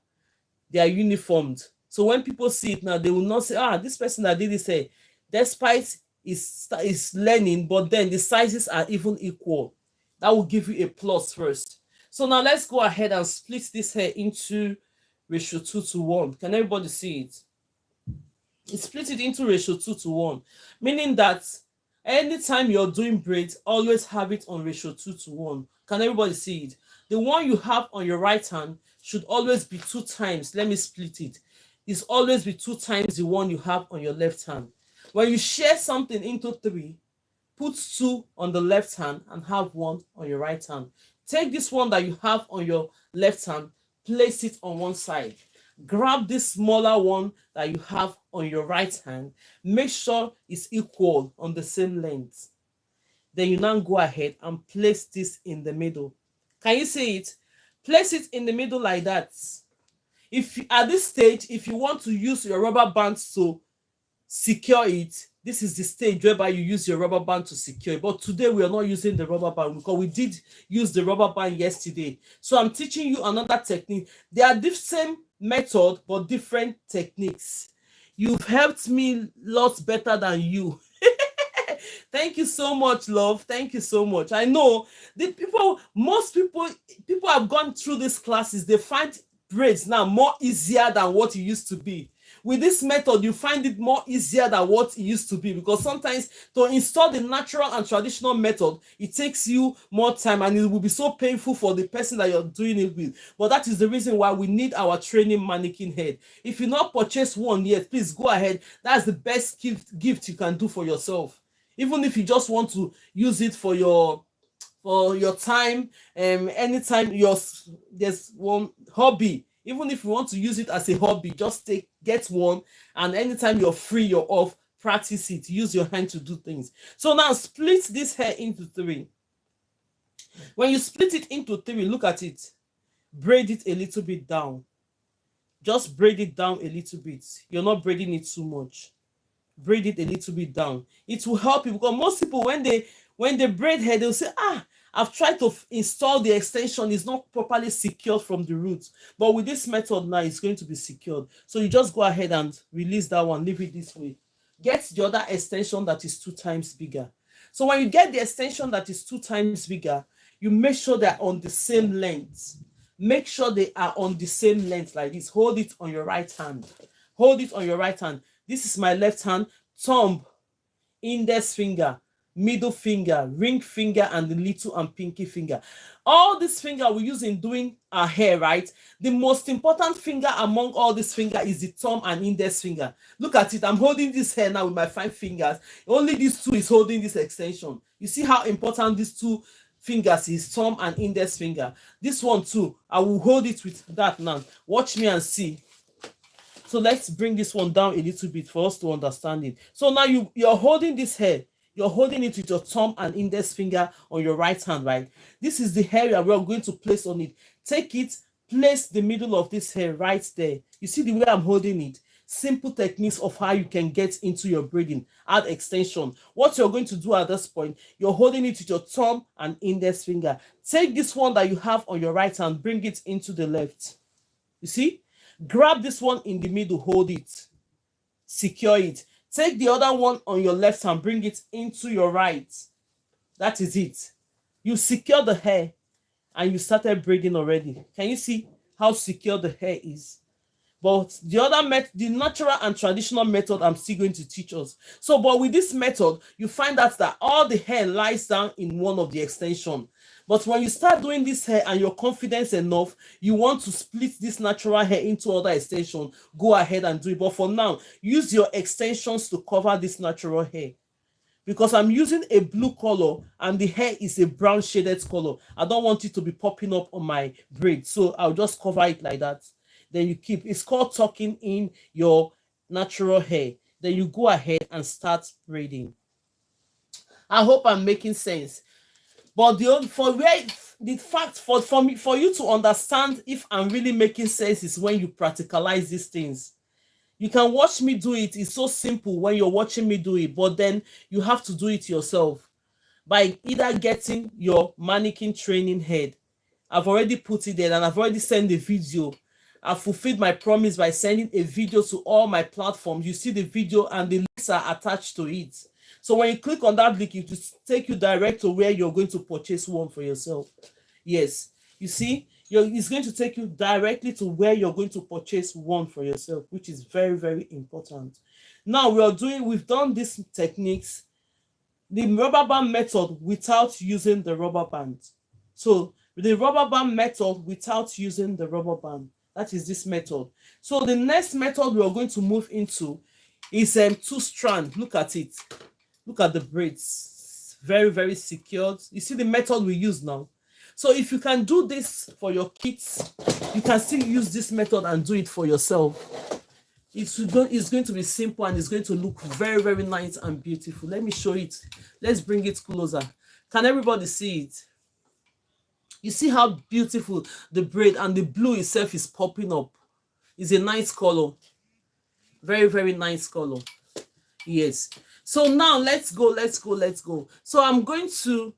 They are uniformed. So when people see it now, they will not say, this person that did this hair, despite is learning, but then the sizes are even equal. That will give you a plus first. So now let's go ahead and split this hair into ratio 2:1. Can everybody see it? Split it into ratio 2:1, meaning that anytime you're doing braids, always have it on ratio 2:1. Can everybody see it? The one you have on your right hand should always be 2 times. Let me split it. It's always be 2 times the one you have on your left hand. When you share something into 3, put 2 on the left hand and have 1 on your right hand. Take this one that you have on your left hand, place it on one side. Grab this smaller one that you have on your right hand. Make sure it's equal on the same length. Then you now go ahead and place this in the middle. Can you see it? Place it in the middle like that. If at this stage, if you want to use your rubber bands to secure it, this is the stage whereby you use your rubber band to secure it. But today we are not using the rubber band because we did use the rubber band yesterday. So I'm teaching you another technique. They are the same method but different techniques. You've helped me lots better than you. Thank you so much, love. Thank you so much. I know the most people have gone through these classes. They find braids now more easier than what it used to be. With this method, you find it more easier than what it used to be, because sometimes to install the natural and traditional method, it takes you more time and it will be so painful for the person that you're doing it with. But that is the reason why we need our training mannequin head. If you not purchased one yet, please go ahead. That's the best gift you can do for yourself. Even if you just want to use it for your time, anytime there's one hobby. Even if you want to use it as a hobby, just get one, and anytime you're free, you're off, practice it. Use your hand to do things. So now split this hair into 3. When you split it into 3, look at it. Braid it a little bit down. Just braid it down a little bit. You're not braiding it too much. Braid it a little bit down. It will help you, because most people, when they braid hair, they'll say, I've tried to install the extension, it's not properly secured from the roots. But with this method now, it's going to be secured. So you just go ahead and release that one, leave it this way. Get the other extension that is 2 times bigger. So when you get the extension that is 2 times bigger, you make sure they're on the same length. Make sure they are on the same length like this. Hold it on your right hand. Hold it on your right hand. This is my left hand. Thumb, index finger, middle finger, ring finger, and the little and pinky finger. All this finger we use in doing our hair, right? The most important finger among all these fingers is the thumb and index finger. Look at it. I'm holding this hair now with my 5 fingers. Only these 2 is holding this extension. You see how important these 2 fingers is, thumb and index finger. This one too, I will hold it with that now. Watch me and see. So let's bring this one down a little bit for us to understand it. So now you're holding this hair. You're holding it with your thumb and index finger on your right hand, right? This is the hair we are going to place on it. Take it, place the middle of this hair right there. You see the way I'm holding it? Simple techniques of how you can get into your braiding. Add extension. What you're going to do at this point, you're holding it with your thumb and index finger. Take this one that you have on your right hand, bring it into the left. You see? Grab this one in the middle, hold it. Secure it. Take the other one on your left hand, bring it into your right. That is it. You secure the hair and you started braiding already. Can you see how secure the hair is? But the other method, the natural and traditional method, I'm still going to teach us. So, but with this method, you find out that all the hair lies down in one of the extension. But when you start doing this hair and you're confident enough, you want to split this natural hair into other extension, go ahead and do it. But for now, use your extensions to cover this natural hair. Because I'm using a blue color and the hair is a brown shaded color. I don't want it to be popping up on my braid. So I'll just cover it like that. Then you keep, it's called tucking in your natural hair. Then you go ahead and start braiding. I hope I'm making sense. But for you to understand if I'm really making sense is when you practicalize these things. You can watch me do it. It's so simple when you're watching me do it, but then you have to do it yourself by either getting your mannequin training head. I've already put it there and I've already sent the video. I've fulfilled my promise by sending a video to all my platforms. You see the video and the links are attached to it. So when you click on that link, it will take you direct to where you're going to purchase one for yourself. Yes, you see, it's going to take you directly to where you're going to purchase one for yourself, which is very, very important. Now we've done these techniques, the rubber band method without using the rubber band. So the rubber band method without using the rubber band, that is this method. So the next method we are going to move into is 2-strand. Look at it. Look at the braids. Very, very secured. You see the method we use now. So if you can do this for your kids, you can still use this method and do it for yourself. It's going to be simple and it's going to look very, very nice and beautiful. Let me show it. Let's bring it closer. Can everybody see it? You see how beautiful the braid and the blue itself is popping up. It's a nice color. Very, very nice color. Yes. So now let's go. So I'm going to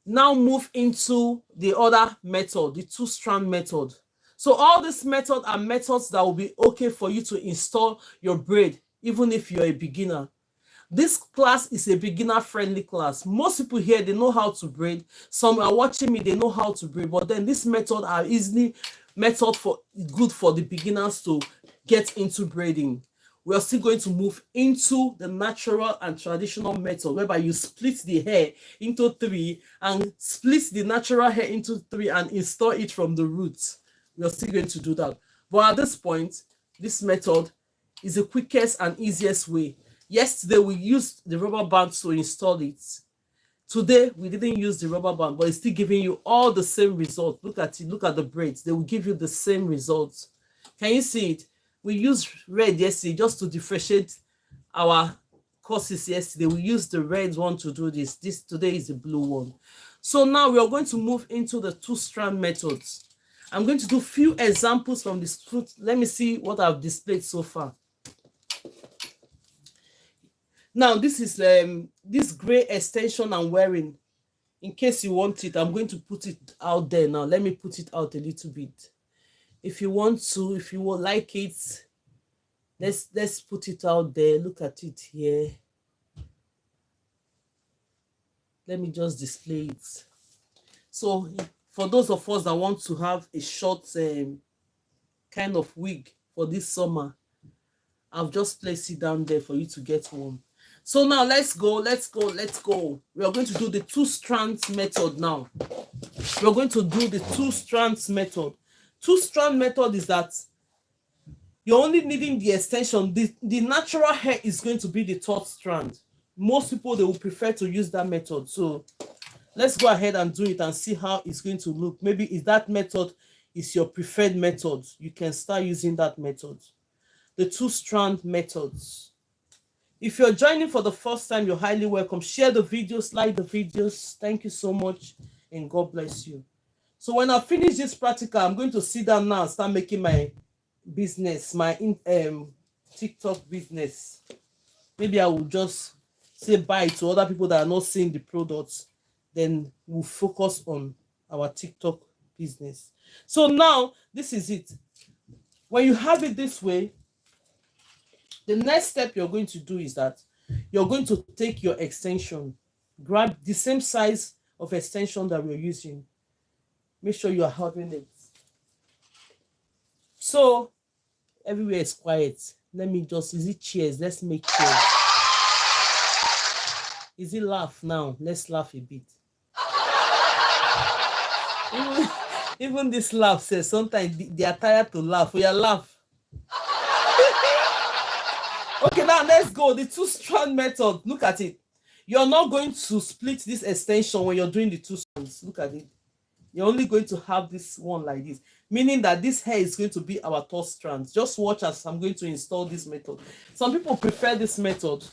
now move into the other method, the 2-strand method. So all these methods are methods that will be okay for you to install your braid, even if you're a beginner. This class is a beginner-friendly class. Most people here, they know how to braid. Some are watching me, they know how to braid. But then this method are good for the beginners to get into braiding. We are still going to move into the natural and traditional method, whereby you split the hair into 3 and split the natural hair into 3 and install it from the roots. We are still going to do that. But at this point, this method is the quickest and easiest way. Yesterday, we used the rubber band to install it. Today, we didn't use the rubber band, but it's still giving you all the same results. Look at it. Look at the braids. They will give you the same results. Can you see it? We used red yesterday just to differentiate our courses yesterday. We used the red one to do this. Today is the blue one. So now we are going to move into the 2-strand methods. I'm going to do few examples from this fruit. Let me see what I've displayed so far. Now, this is this gray extension I'm wearing. In case you want it, I'm going to put it out there now. Let me put it out a little bit. If you want to, if you will like it, let's put it out there. Look at it here. Let me just display it. So for those of us that want to have a short kind of wig for this summer, I've just placed it down there for you to get one. So now let's go. We are going to do the 2-strand method now. We're going to do the 2-strand method. 2-strand method is that you're only needing the extension. The natural hair is going to be the 3rd strand. Most people, they will prefer to use that method. So let's go ahead and do it and see how it's going to look. Maybe if that method is your preferred method, you can start using that method. The 2-strand methods. If you're joining for the first time, you're highly welcome. Share the videos, like the videos. Thank you so much, and God bless you. So when I finish this practical, I'm going to sit down now and start making my business, my TikTok business. Maybe I will just say bye to other people that are not seeing the products. Then we'll focus on our TikTok business. So now, this is it. When you have it this way, the next step you're going to do is that you're going to take your extension, grab the same size of extension that we're using. Make sure you are having it. So everywhere is quiet. Let me just, is it cheers? Let's make cheers. Is it laugh now? Let's laugh a bit. Even this laugh says sometimes they are tired to laugh. We are laugh. Okay, now let's go. The 2-strand method. Look at it. You're not going to split this extension when you're doing the 2 strands. Look at it. You're only going to have this one like this, meaning that this hair is going to be our 3rd strand. Just watch as I'm going to install this method. Some people prefer this method,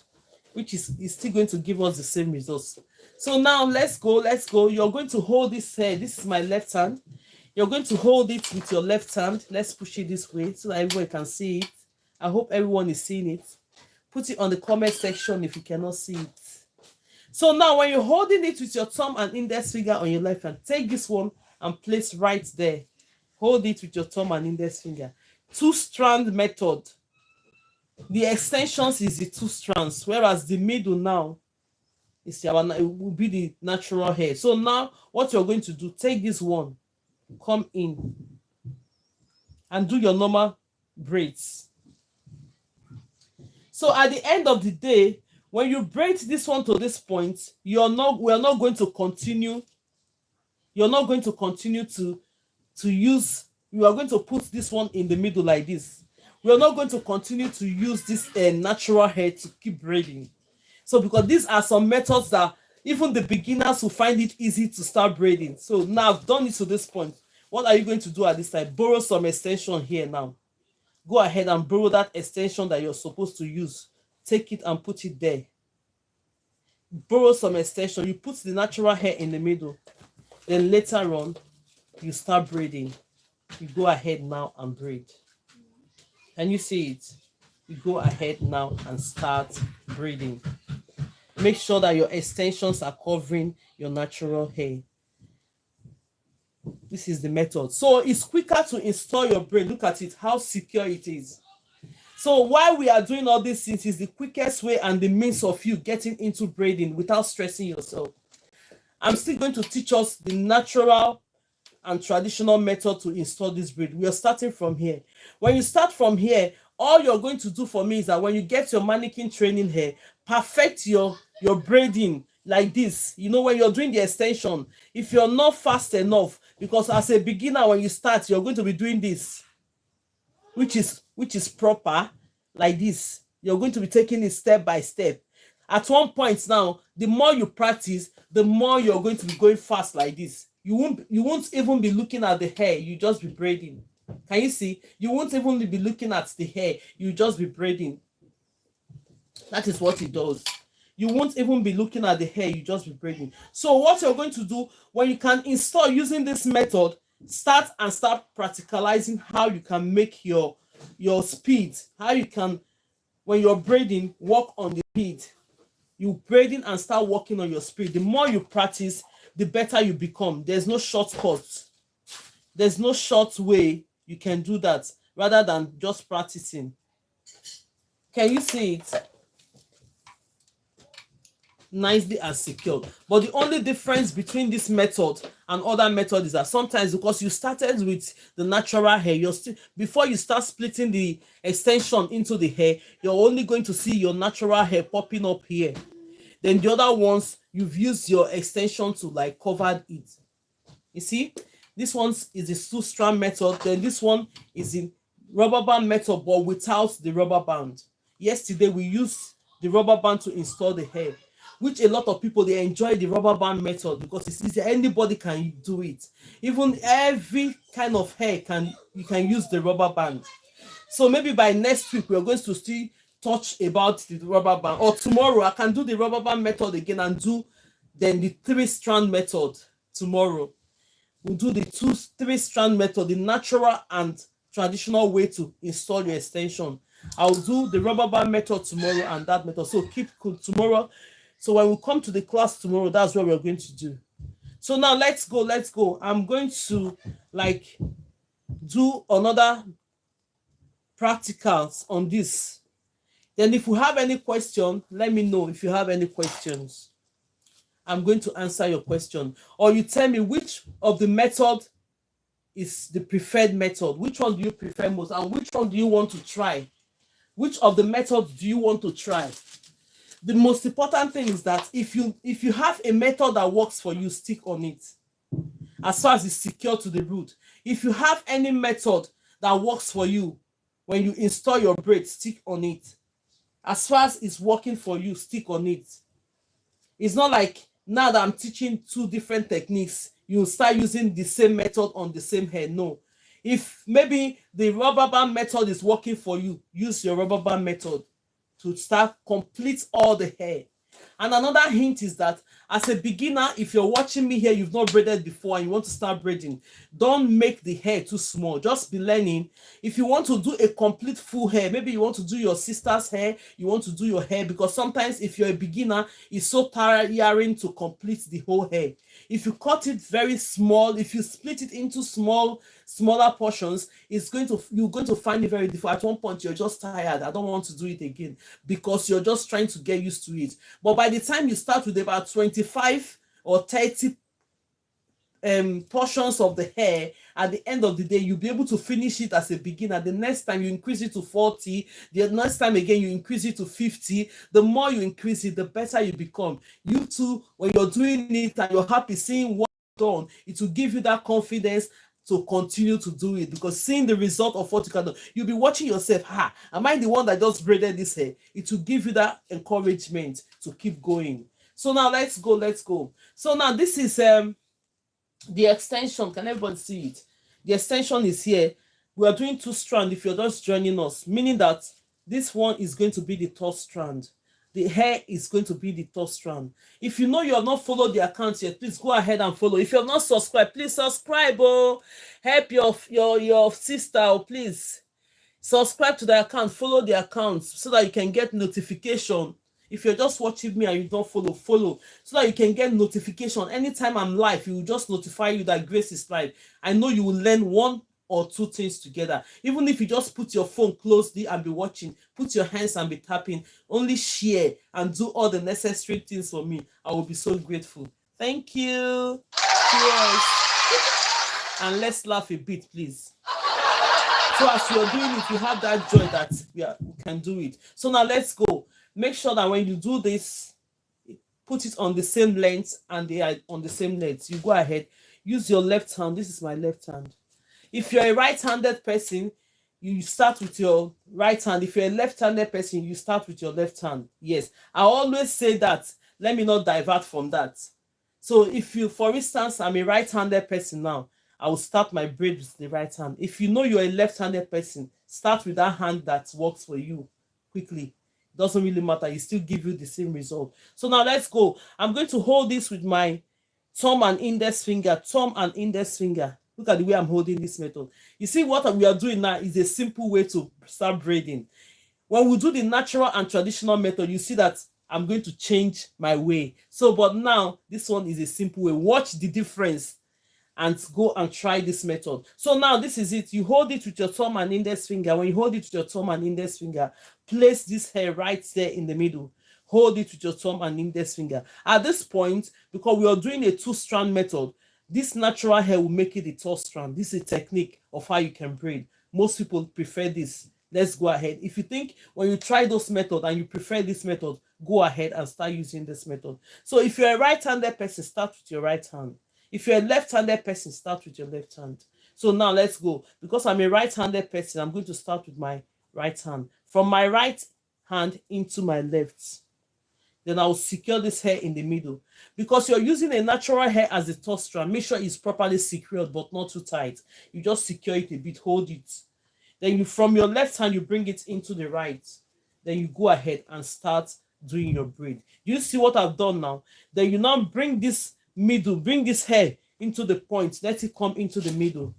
which is still going to give us the same results. So now let's go. You're going to hold this hair. This is my left hand. You're going to hold it with your left hand. Let's push it this way so that everyone can see it. I hope everyone is seeing it. Put it on the comment section if you cannot see it. So now when you're holding it with your thumb and index finger on your left hand, take this one and place right there. Hold it with your thumb and index finger. 2-strand method. The extensions is the 2 strands, whereas the middle now is it will be the natural hair. So now what you're going to do, take this one, come in and do your normal braids. So at the end of the day, when you braid this one to this point, we are not going to continue. You're not going to continue to use. You are going to put this one in the middle like this. We are not going to continue to use this natural hair to keep braiding. So because these are some methods that even the beginners will find it easy to start braiding. So now I've done it to this point. What are you going to do at this time? Borrow some extension here now. Go ahead and borrow that extension that you're supposed to use. Take it and put it there. Borrow some extension. You put the natural hair in the middle. Then later on, you start braiding. You go ahead now and braid. Can you see it? You go ahead now and start braiding. Make sure that your extensions are covering your natural hair. This is the method. So it's quicker to install your braid. Look at it, how secure it is. So while we are doing all these things, is the quickest way and the means of you getting into braiding without stressing yourself. I'm still going to teach us the natural and traditional method to install this braid. We are starting from here. When you start from here, all you're going to do for me is that when you get your mannequin training hair, perfect your braiding like this. You know, when you're doing the extension, if you're not fast enough, because as a beginner, when you start, you're going to be doing this, which is proper, like this. You're going to be taking it step by step. At one point now, the more you practice, the more you're going to be going fast like this. You won't even be looking at the hair, you just be braiding. Can you see? You won't even be looking at the hair, you just be braiding. That is what it does. You won't even be looking at the hair, you just be braiding. So what you're going to do when you can install using this method, start practicalizing how you can make your speed, how you can, when you're braiding, work on the speed. You braiding and start working on your speed. The more you practice, the better you become. There's no shortcut. There's no short way you can do that rather than just practicing. Can you see it? Nicely and secured. But the only difference between this method and other methods is that sometimes, because you started with the natural hair, you're still, before you start splitting the extension into the hair, you're only going to see your natural hair popping up here. Then the other ones, you've used your extension to like cover it. You see, this one is the two-strand method. Then this one is in rubber band method, but without the rubber band. Yesterday we used the rubber band to install the hair, which a lot of people, they enjoy the rubber band method because it's easy. Anybody can do it. Even every kind of hair you can use the rubber band. So maybe by next week we're going to still touch about the rubber band, or tomorrow I can do the rubber band method again and do then the three-strand method tomorrow. We'll do the three-strand method, the natural and traditional way to install your extension. I'll do the rubber band method tomorrow and that method. So keep cool tomorrow. So when we come to the class tomorrow, that's what we're going to do. So now let's go. I'm going to like do another practicals on this. Then if you have any question, let me know. If you have any questions, I'm going to answer your question. Or you tell me which of the method is the preferred method. Which one do you prefer most? And which one do you want to try? Which of the methods do you want to try? The most important thing is that if you have a method that works for you, stick on it. As far as it's secure to the root. If you have any method that works for you, when you install your braid, stick on it. As far as it's working for you, stick on it. It's not like now that I'm teaching two different techniques, you start using the same method on the same hair. No. If maybe the rubber band method is working for you, use your rubber band method to start complete all the hair. And another hint is that as a beginner, if you're watching me here, you've not braided before and you want to start braiding, don't make the hair too small. Just be learning. If you want to do a complete full hair, maybe you want to do your sister's hair, you want to do your hair, because sometimes if you're a beginner, it's so tiring to complete the whole hair. If you cut it very small, if you split it into smaller portions, you're going to find it very difficult. At one point, you're just tired. I don't want to do it again because you're just trying to get used to it. But by the time you start with about 25 or 30 portions of the hair, at the end of the day, you'll be able to finish it as a beginner. The next time you increase it to 40, the next time again you increase it to 50. The more you increase it, the better you become. You too, when you're doing it and you're happy seeing what you've done, it will give you that confidence to continue to do it, because seeing the result of what you can do, you'll be watching yourself. Am I the one that just braided this hair? It will give you that encouragement to keep going. So now let's go. So now this is the extension. Can everybody see it? The extension is here. We are doing two-strand if you're just joining us, meaning that this one is going to be the third strand. The hair is going to be the third strand. If you know you have not followed the account yet, please go ahead and follow. If you have not subscribed, please subscribe. Help your sister, please subscribe to the account, follow the account so that you can get notification. If you're just watching me and you don't follow so that you can get notification. Anytime I'm live, it will just notify you that Grace is live. I know you will learn one or two things together. Even if you just put your phone closely and be watching, put your hands and be tapping, only share and do all the necessary things for me. I will be so grateful. Thank you. Cheers. And let's laugh a bit, please. So as you're doing it, you have that joy that we can do it. So now let's go. Make sure that when you do this, put it on the same length and they are on the same length. You go ahead, use your left hand. This is my left hand. If you're a right-handed person, you start with your right hand. If you're a left-handed person, you start with your left hand. Yes, I always say that. Let me not divert from that. So if you, for instance, I'm a right-handed person now, I will start my braid with the right hand. If you know you're a left-handed person, start with that hand that works for you quickly. Doesn't really matter. It still give you the same result. So now let's go. I'm going to hold this with my thumb and index finger. Look at the way I'm holding this method. You see what we are doing now is a simple way to start braiding. When we do the natural and traditional method, you see that I'm going to change my way. So, but now this one is a simple way. Watch the difference and go and try this method. So now this is it. You hold it with your thumb and index finger. When you hold it with your thumb and index finger, place this hair right there in the middle. Hold it with your thumb and index finger. At this point, because we are doing a two-strand method, this natural hair will make it a third strand. This is a technique of how you can braid. Most people prefer this. Let's go ahead. If you think when you try those methods and you prefer this method, go ahead and start using this method. So if you're a right-handed person, start with your right hand. If you're a left-handed person, start with your left hand. So now let's go. Because I'm a right-handed person, I'm going to start with my right hand. From my right hand into my left. Then I'll secure this hair in the middle. Because you're using a natural hair as a third strand, make sure it's properly secured but not too tight. You just secure it a bit, hold it. Then you, from your left hand, you bring it into the right. Then you go ahead and start doing your braid. You see what I've done now? Then you now bring this middle, bring this hair into the point. Let it come into the middle.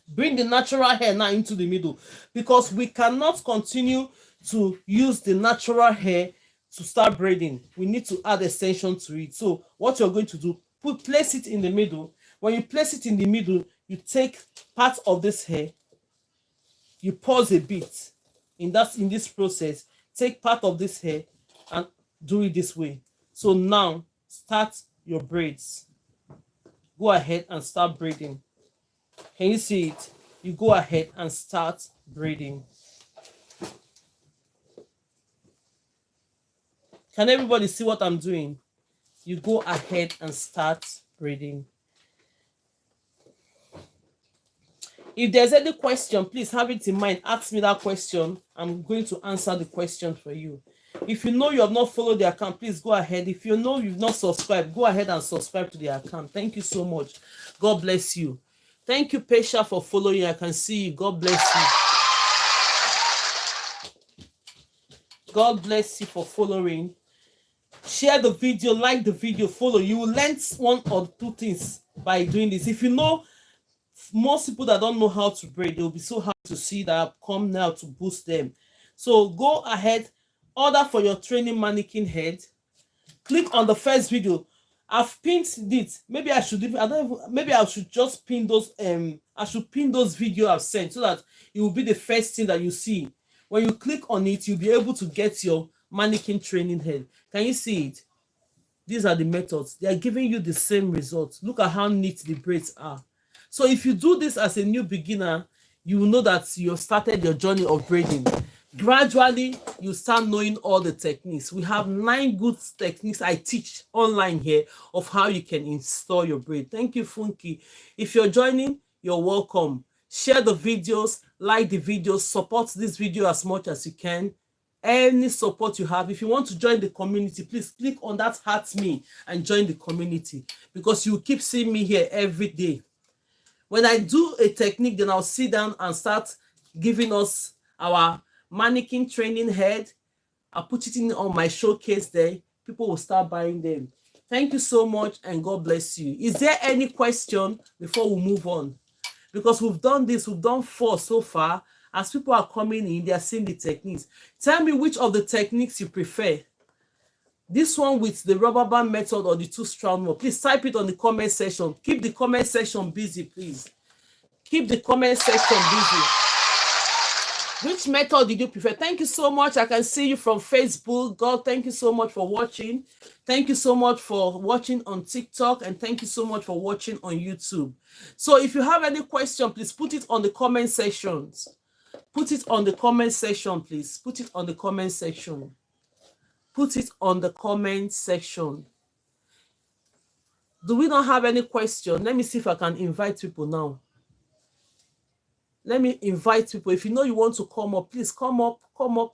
Bring the natural hair now into the middle, because we cannot continue to use the natural hair to start braiding. We need to add extension to it. So what you're going to do, place it in the middle. When you place it in the middle, you take part of this hair, you pause a bit in this process, take part of this hair and do it this way. So now start your braids. Go ahead and start braiding. Can you see it? You go ahead and start braiding. Can everybody see what I'm doing? You go ahead and start braiding. If there's any question, please have it in mind. Ask me that question. I'm going to answer the question for you. If you know you have not followed the account, please go ahead. If you know you've not subscribed, go ahead and subscribe to the account. Thank you so much. God bless you. Thank you, Pesha, for following. I can see you. God bless you. God bless you for following. Share the video, like the video, follow. You will learn one or two things by doing this. If you know, most people that don't know how to braid, it will be so hard to see that I've come now to boost them. So go ahead, order for your training mannequin head. Click on the first video. I've pinned it. Maybe I should. Maybe I should just pin those. I should pin those videos I've sent so that it will be the first thing that you see. When you click on it, you'll be able to get your mannequin training head. Can you see it? These are the methods. They are giving you the same results. Look at how neat the braids are. So if you do this as a new beginner, you will know that you have started your journey of braiding. Gradually, you start knowing all the techniques. We have 9 good techniques I teach online here of how you can install your braid. Thank you, Funky. If you're joining, you're welcome. Share the videos, like the videos, support this video as much as you can. Any support you have. If you want to join the community, please click on that heart me and join the community, because you keep seeing me here every day. When I do a technique, then I'll sit down and start giving us our mannequin training head. I'll put it in on my showcase there. People will start buying them. Thank you so much and God bless you. Is there any question before we move on? Because we've done this, we've done 4 so far. As people are coming in, they are seeing the techniques. Tell me which of the techniques you prefer. This one with the rubber band method or the 2-strand one. Please type it on the comment section. Keep the comment section busy, please. Keep the comment section busy. Which method did you prefer? Thank you so much. I can see you from Facebook. God, thank you so much for watching. Thank you so much for watching on TikTok. And thank you so much for watching on YouTube. So if you have any question, please put it on the comment sections. Put it on the comment section, please. Put it on the comment section. Put it on the comment section. Do we not have any question? Let me see if I can invite people now. Let me invite people. If you know you want to come up, please come up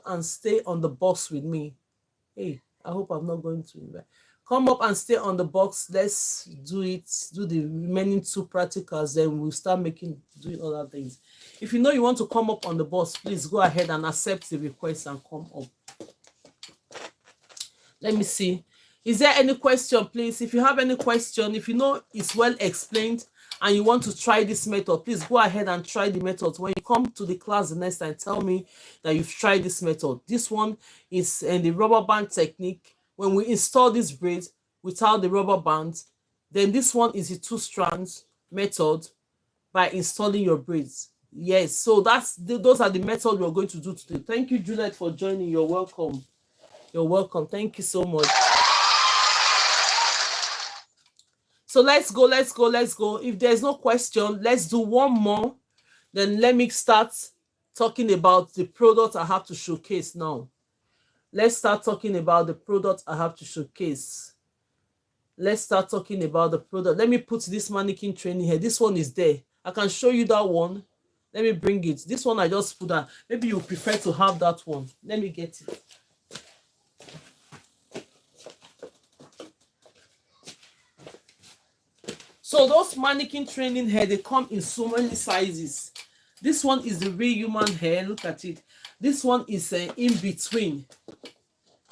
and stay on the box with me. Hey, I hope I'm not going to invite. Come up and stay on the box. Let's do it. Do the remaining 2 practicals. Then we'll start doing other things. If you know you want to come up on the box, please go ahead and accept the request and come up. Let me see. Is there any question, please? If you have any question, if you know it's well explained, and you want to try this method, please go ahead and try the method. When you come to the class the next time, tell me that you've tried this method. This one is in the rubber band technique. When we install this braid without the rubber band, then this one is the 2 strands method by installing your braids. Yes, so those are the methods we're going to do today. Thank you, Juliet, for joining. You're welcome. You're welcome. Thank you so much. So let's go. If there's no question, let's do one more. Then let me start talking about the product I have to showcase now. Let's start talking about the product I have to showcase. Let's start talking about the product. Let me put this mannequin training here. This one is there. I can show you that one. Let me bring it. This one I just put that. Maybe you prefer to have that one. Let me get it. So those mannequin training hair, they come in so many sizes. This one is the real human hair. Look at it. This one is in between.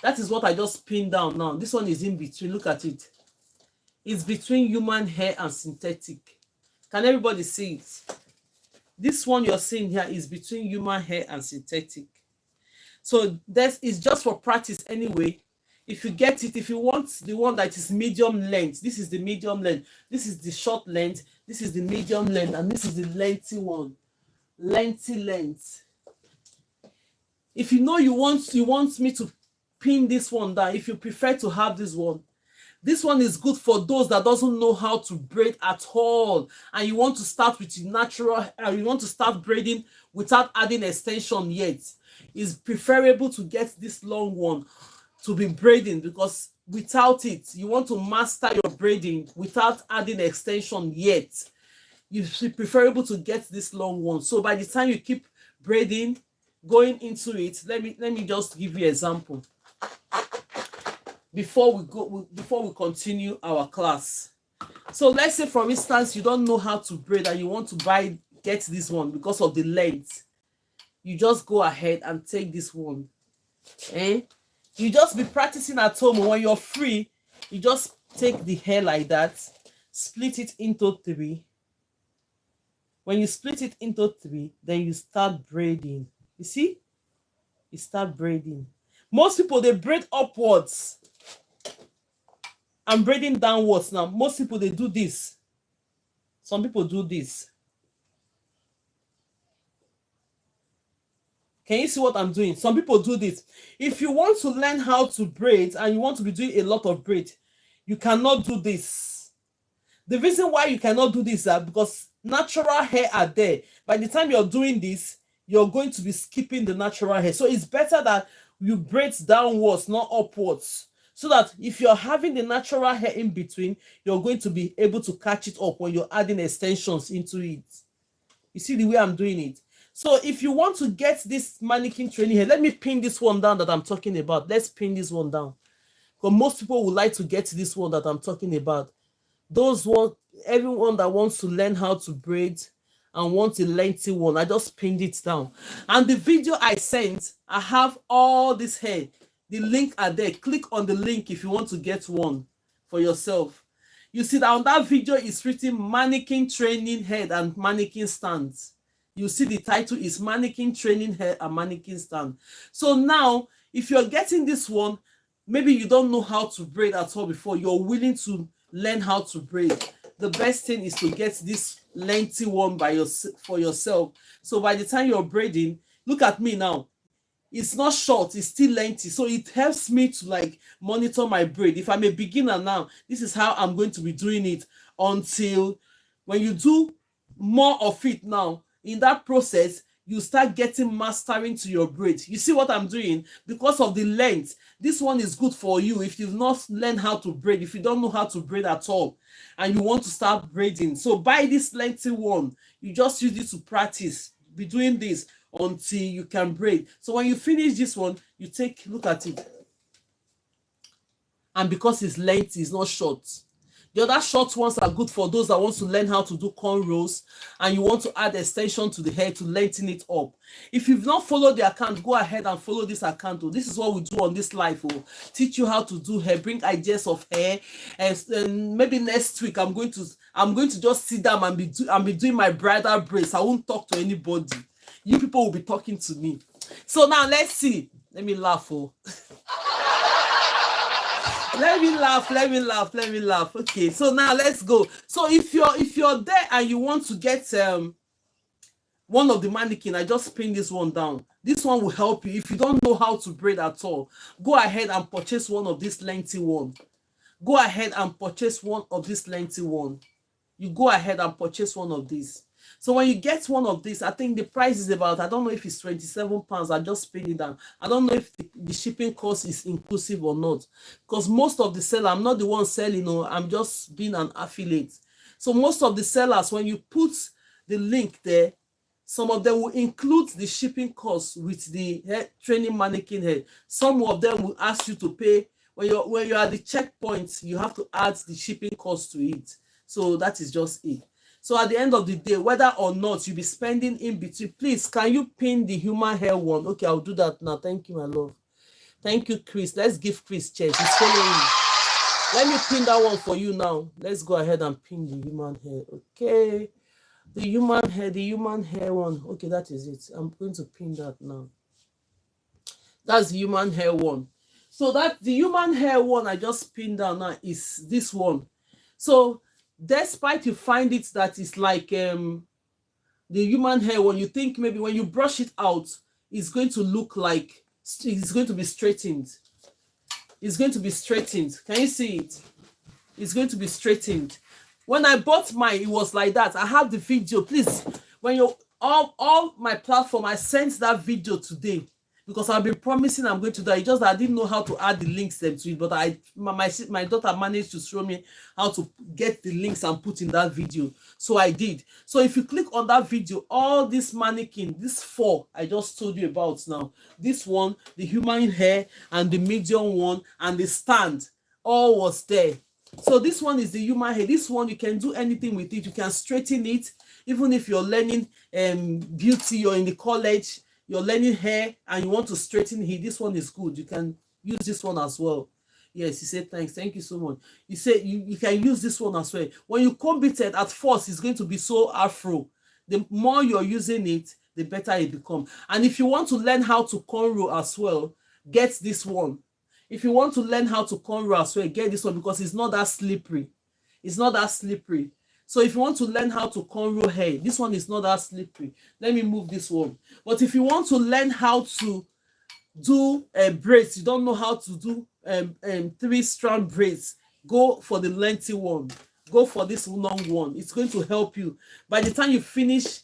That is what I just pinned down now. This one is in between. Look at it. It's between human hair and synthetic. Can everybody see it? This one you're seeing here is between human hair and synthetic. So that is just for practice anyway. If you get it, if you want the one that is medium length, this is the medium length. This is the short length. This is the medium length. And this is the lengthy one. Lengthy length. If you know you want me to pin this one down, if you prefer to have this one is good for those that doesn't know how to braid at all, and you want to start with your natural, you want to start braiding without adding extension yet. It's preferable to get this long one to be braiding, because without it, you want to master your braiding without adding extension yet. It's preferable to get this long one. So by the time you keep braiding, going into it, let me just give you an example before we continue our class. So let's say, for instance, you don't know how to braid and you want to get this one because of the length. You just go ahead and take this one. You just be practicing at home. When you're free, you just take the hair like that, split it into 3. When you split it into 3, then you start braiding. You see? You start braiding. Most people, they braid upwards. I'm braiding downwards now. Most people, they do this. Some people do this. Can you see what I'm doing? Some people do this. If you want to learn how to braid and you want to be doing a lot of braid, you cannot do this. The reason why you cannot do this is because natural hair are there. By the time you're doing this, you're going to be skipping the natural hair. So it's better that you braid downwards, not upwards. So that if you're having the natural hair in between, you're going to be able to catch it up when you're adding extensions into it. You see the way I'm doing it? So if you want to get this mannequin training hair, let me pin this one down that I'm talking about. Let's pin this one down. Because most people would like to get this one that I'm talking about. Everyone that wants to learn how to braid and want a lengthy one, I just pinned it down. And the video I sent, I have all this hair. The link are there. Click on the link if you want to get one for yourself. You see that on that video is written mannequin training head and mannequin stands. You see the title is mannequin training hair and mannequin stand. So now, if you're getting this one, maybe you don't know how to braid at all before, you're willing to learn how to braid, the best thing is to get this lengthy one for yourself. So by the time you're braiding, look at me now. It's not short, it's still lengthy. So it helps me to monitor my braid. If I'm a beginner now, this is how I'm going to be doing it until when you do more of it now, in that process, you start getting mastering to your braid. You see what I'm doing? Because of the length, this one is good for you if you've not learned how to braid, if you don't know how to braid at all, and you want to start braiding. So buy this lengthy one. You just use it to practice. Be doing this until you can braid. So when you finish this one, you look at it. And because it's lengthy, it's not short. The other short ones are good for those that want to learn how to do cornrows and you want to add extension to the hair to lengthen it up. If you've not followed the account, go ahead and follow this account. Oh. This is what we do on this live. Oh. Teach you how to do hair, bring ideas of hair, and maybe next week I'm going to just sit down and be doing my bridal braids. I won't talk to anybody. You people will be talking to me. So now let's see. Let me laugh. Oh. let me laugh. Okay, so now let's go. So if you're there and you want to get one of the mannequin, I just pin this one down. This one will help you if you don't know how to braid at all. Go ahead and purchase one of this lengthy one. Go ahead and purchase one of this lengthy one. You go ahead and purchase one of these. So when you get one of these, I think the price is about, I don't know if it's 27 pounds. I just paid it down. I don't know if the shipping cost is inclusive or not. Because most of the seller, I'm not the one selling, no, I'm just being an affiliate. So most of the sellers, when you put the link there, some of them will include the shipping cost with the hair training mannequin hair. Some of them will ask you to pay. When you're at the checkpoint, you have to add the shipping cost to it. So that is just it. So at the end of the day, whether or not you be spending in between, please, can you pin the human hair one? Okay, I'll do that now. Thank you, my love. Thank you, Chris. Let's give Chris chance. He's following. Let me pin that one for you now. Let's go ahead and pin the human hair. Okay. The human hair one. Okay, that is it. I'm going to pin that now. That's the human hair one. So that the human hair one I just pinned down now is this one. So despite you find it that it's like the human hair one, you think maybe when you brush it out, it's going to look like it's going to be straightened. It's going to be straightened. Can you see it? It's going to be straightened. When I bought mine, it was like that. I have the video. Please, when you're all my platform, I sent that video today because I've been promising I'm going to do it. Just that I didn't know how to add the links them to it, but my daughter managed to show me how to get the links and put in that video. So I did. So if you click on that video, all this mannequin, this 4 I just told you about now, this one, the human hair, and the medium one, and the stand, all was there. So this one is the human hair. This one, you can do anything with it. You can straighten it. Even if you're learning beauty, you're in the college, you're learning hair, and you want to straighten it, this one is good. You can use this one as well. Yes, he said thanks. Thank you so much. He said you can use this one as well. When you comb it at first, it's going to be so afro. The more you're using it, the better it becomes. And if you want to learn how to cornrow as well, get this one. If you want to learn how to cornrow as well, get this one because it's not that slippery. It's not that slippery. So if you want to learn how to cornrow hair, this one is not that slippery. Let me move this one. But if you want to learn how to do braids, you don't know how to do 3-strand braids, go for the lengthy one. Go for this long one. It's going to help you. By the time you finish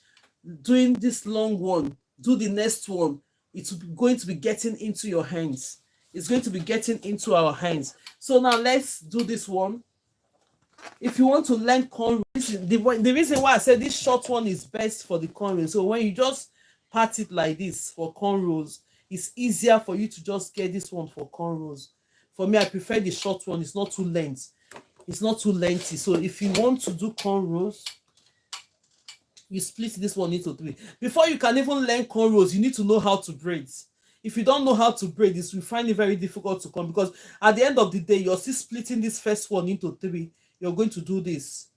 doing this long one, do the next one. It's going to be getting into your hands. It's going to be getting into our hands. So now let's do this one. If you want to learn cornrow, the reason why I said this short one is best for the cornrow. So when you just part it like this for cornrows, it's easier for you to just get this one for cornrows. For me, I prefer the short one. It's not too lengthy. It's not too lengthy. So if you want to do cornrows, you split this one into 3. Before you can even learn cornrows, you need to know how to braid. If you don't know how to braid this, you find it very difficult to come because at the end of the day, you're still splitting this first one into 3. You're going to do this.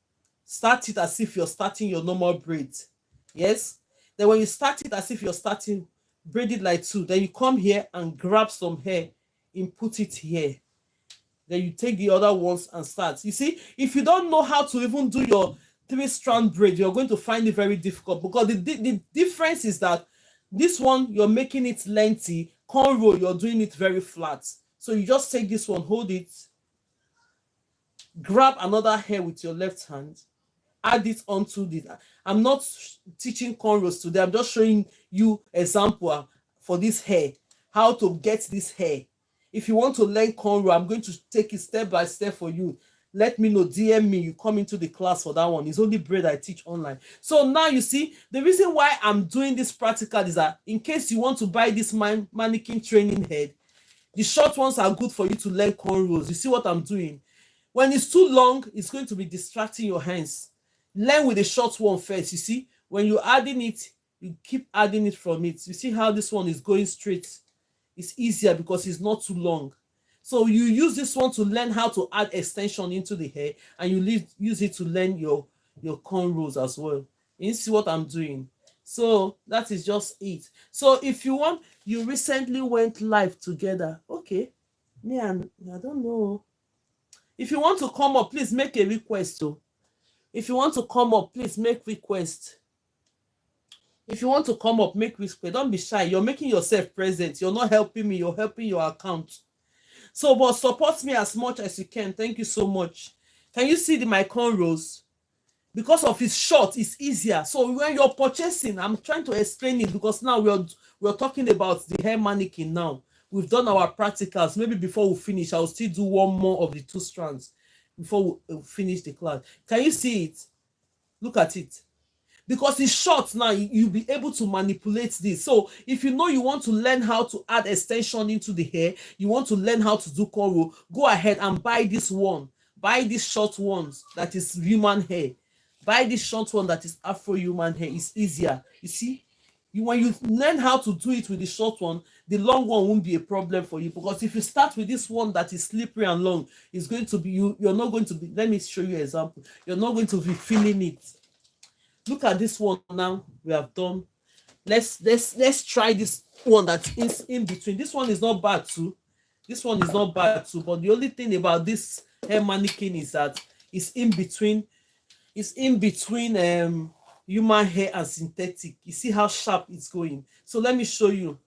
Start it as if you're starting your normal braid. Yes? Then when you start it as if you're starting, braid it like 2. Then you come here and grab some hair and put it here. Then you take the other ones and start. You see, if you don't know how to even do your 3-strand braid, you're going to find it very difficult because the difference is that this one, you're making it lengthy. Cornrow, you're doing it very flat. So you just take this one, hold it, grab another hair with your left hand, add it onto this. I'm not teaching cornrows today. I'm just showing you example for this hair, how to get this hair. If you want to learn cornrow, I'm going to take it step by step for you. Let me know, DM me, you come into the class for that one. It's only braid I teach online. So now you see, the reason why I'm doing this practical is that in case you want to buy this mannequin training head, the short ones are good for you to learn cornrows. You see what I'm doing? When it's too long, it's going to be distracting your hands. Learn with the short one first. You see, when you're adding it, you keep adding it from it. You see how this one is going straight. It's easier because it's not too long. So you use this one to learn how to add extension into the hair, and you use it to learn your cornrows as well. You see what I'm doing? So that is just it. So if you want, you recently went live together. Okay. Me and I don't know. If you want to come up, please make a request. Though. If you want to come up, please make request. If you want to come up, make request. Don't be shy. You're making yourself present. You're not helping me. You're helping your account. So, but support me as much as you can. Thank you so much. Can you see my cornrows? Because of it's short, it's easier. So when you're purchasing, I'm trying to explain it because now we're talking about the hair mannequin now. We've done our practicals. Maybe before we finish, I'll still do one more of the 2 strands before we finish the class. Can you see it? Look at it. Because it's short now, you'll be able to manipulate this. So if you know you want to learn how to add extension into the hair, you want to learn how to do cornrow, go ahead and buy this one. Buy these short ones that is human hair. Buy this short one that is Afro human hair. It's easier. You see? When you learn how to do it with the short one, the long one won't be a problem for you. Because if you start with this one that is slippery and long, it's going to be you're not going to be. Let me show you an example. You're not going to be feeling it. Look at this one now. We have done. Let's try this one that is in between. This one is not bad too. This one is not bad too. But the only thing about this hair mannequin is that it's in between. It's in between human hair and synthetic. You see how sharp it's going. So let me show you.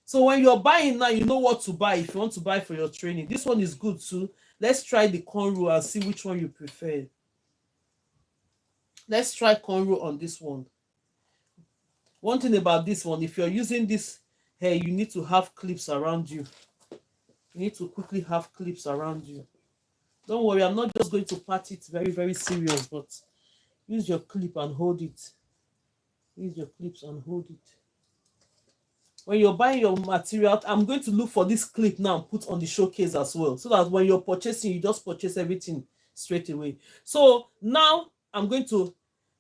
So when you're buying now, you know what to buy if you want to buy for your training. This one is good too. Let's try the cornrow and see which one you prefer. Let's try cornrow on this one. One thing about this one, if you're using this hair, you need to have clips around you. You need to quickly have clips around you. Don't worry, I'm not just going to pat it very, very serious, but use your clip and hold it. Use your clips and hold it. When you're buying your material, I'm going to look for this clip now and put on the showcase as well, so that when you're purchasing, you just purchase everything straight away. So now I'm going to,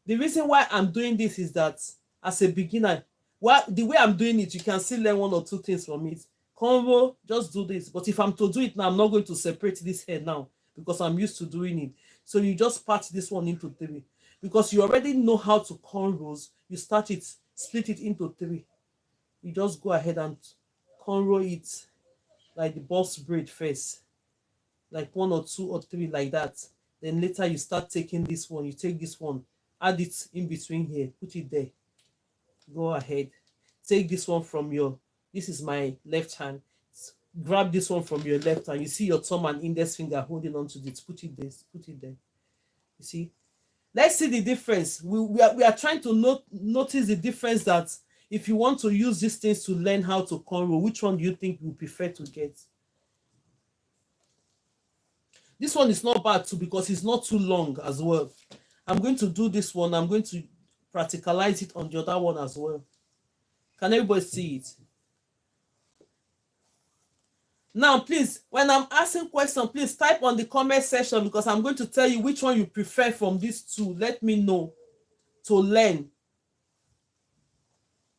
the reason why I'm doing this is that as a beginner, well, the way I'm doing it, you can still learn 1 or 2 things from it. Cornrow, just do this. But if I'm to do it now, I'm not going to separate this hair now because I'm used to doing it. So you just part this one into 3. Because you already know how to cornrows, you start it, split it into 3. You just go ahead and cornrow it like the boss braid first. Like 1 or 2 or 3 like that. Then later you start taking this one. You take this one, add it in between here, put it there. Go ahead. Take this one from your, this is my left hand. Grab this one from your left hand. You see your thumb and index finger holding on to this. Put it there. Put it there. You see? Let's see the difference. We are trying to notice the difference that if you want to use these things to learn how to cornrow, which one do you think you prefer to get? This one is not bad too because it's not too long as well. I'm going to do this one. I'm going to practicalize it on the other one as well. Can everybody see it? Now, please, when I'm asking questions, please type on the comment section because I'm going to tell you which one you prefer from these 2. Let me know to learn.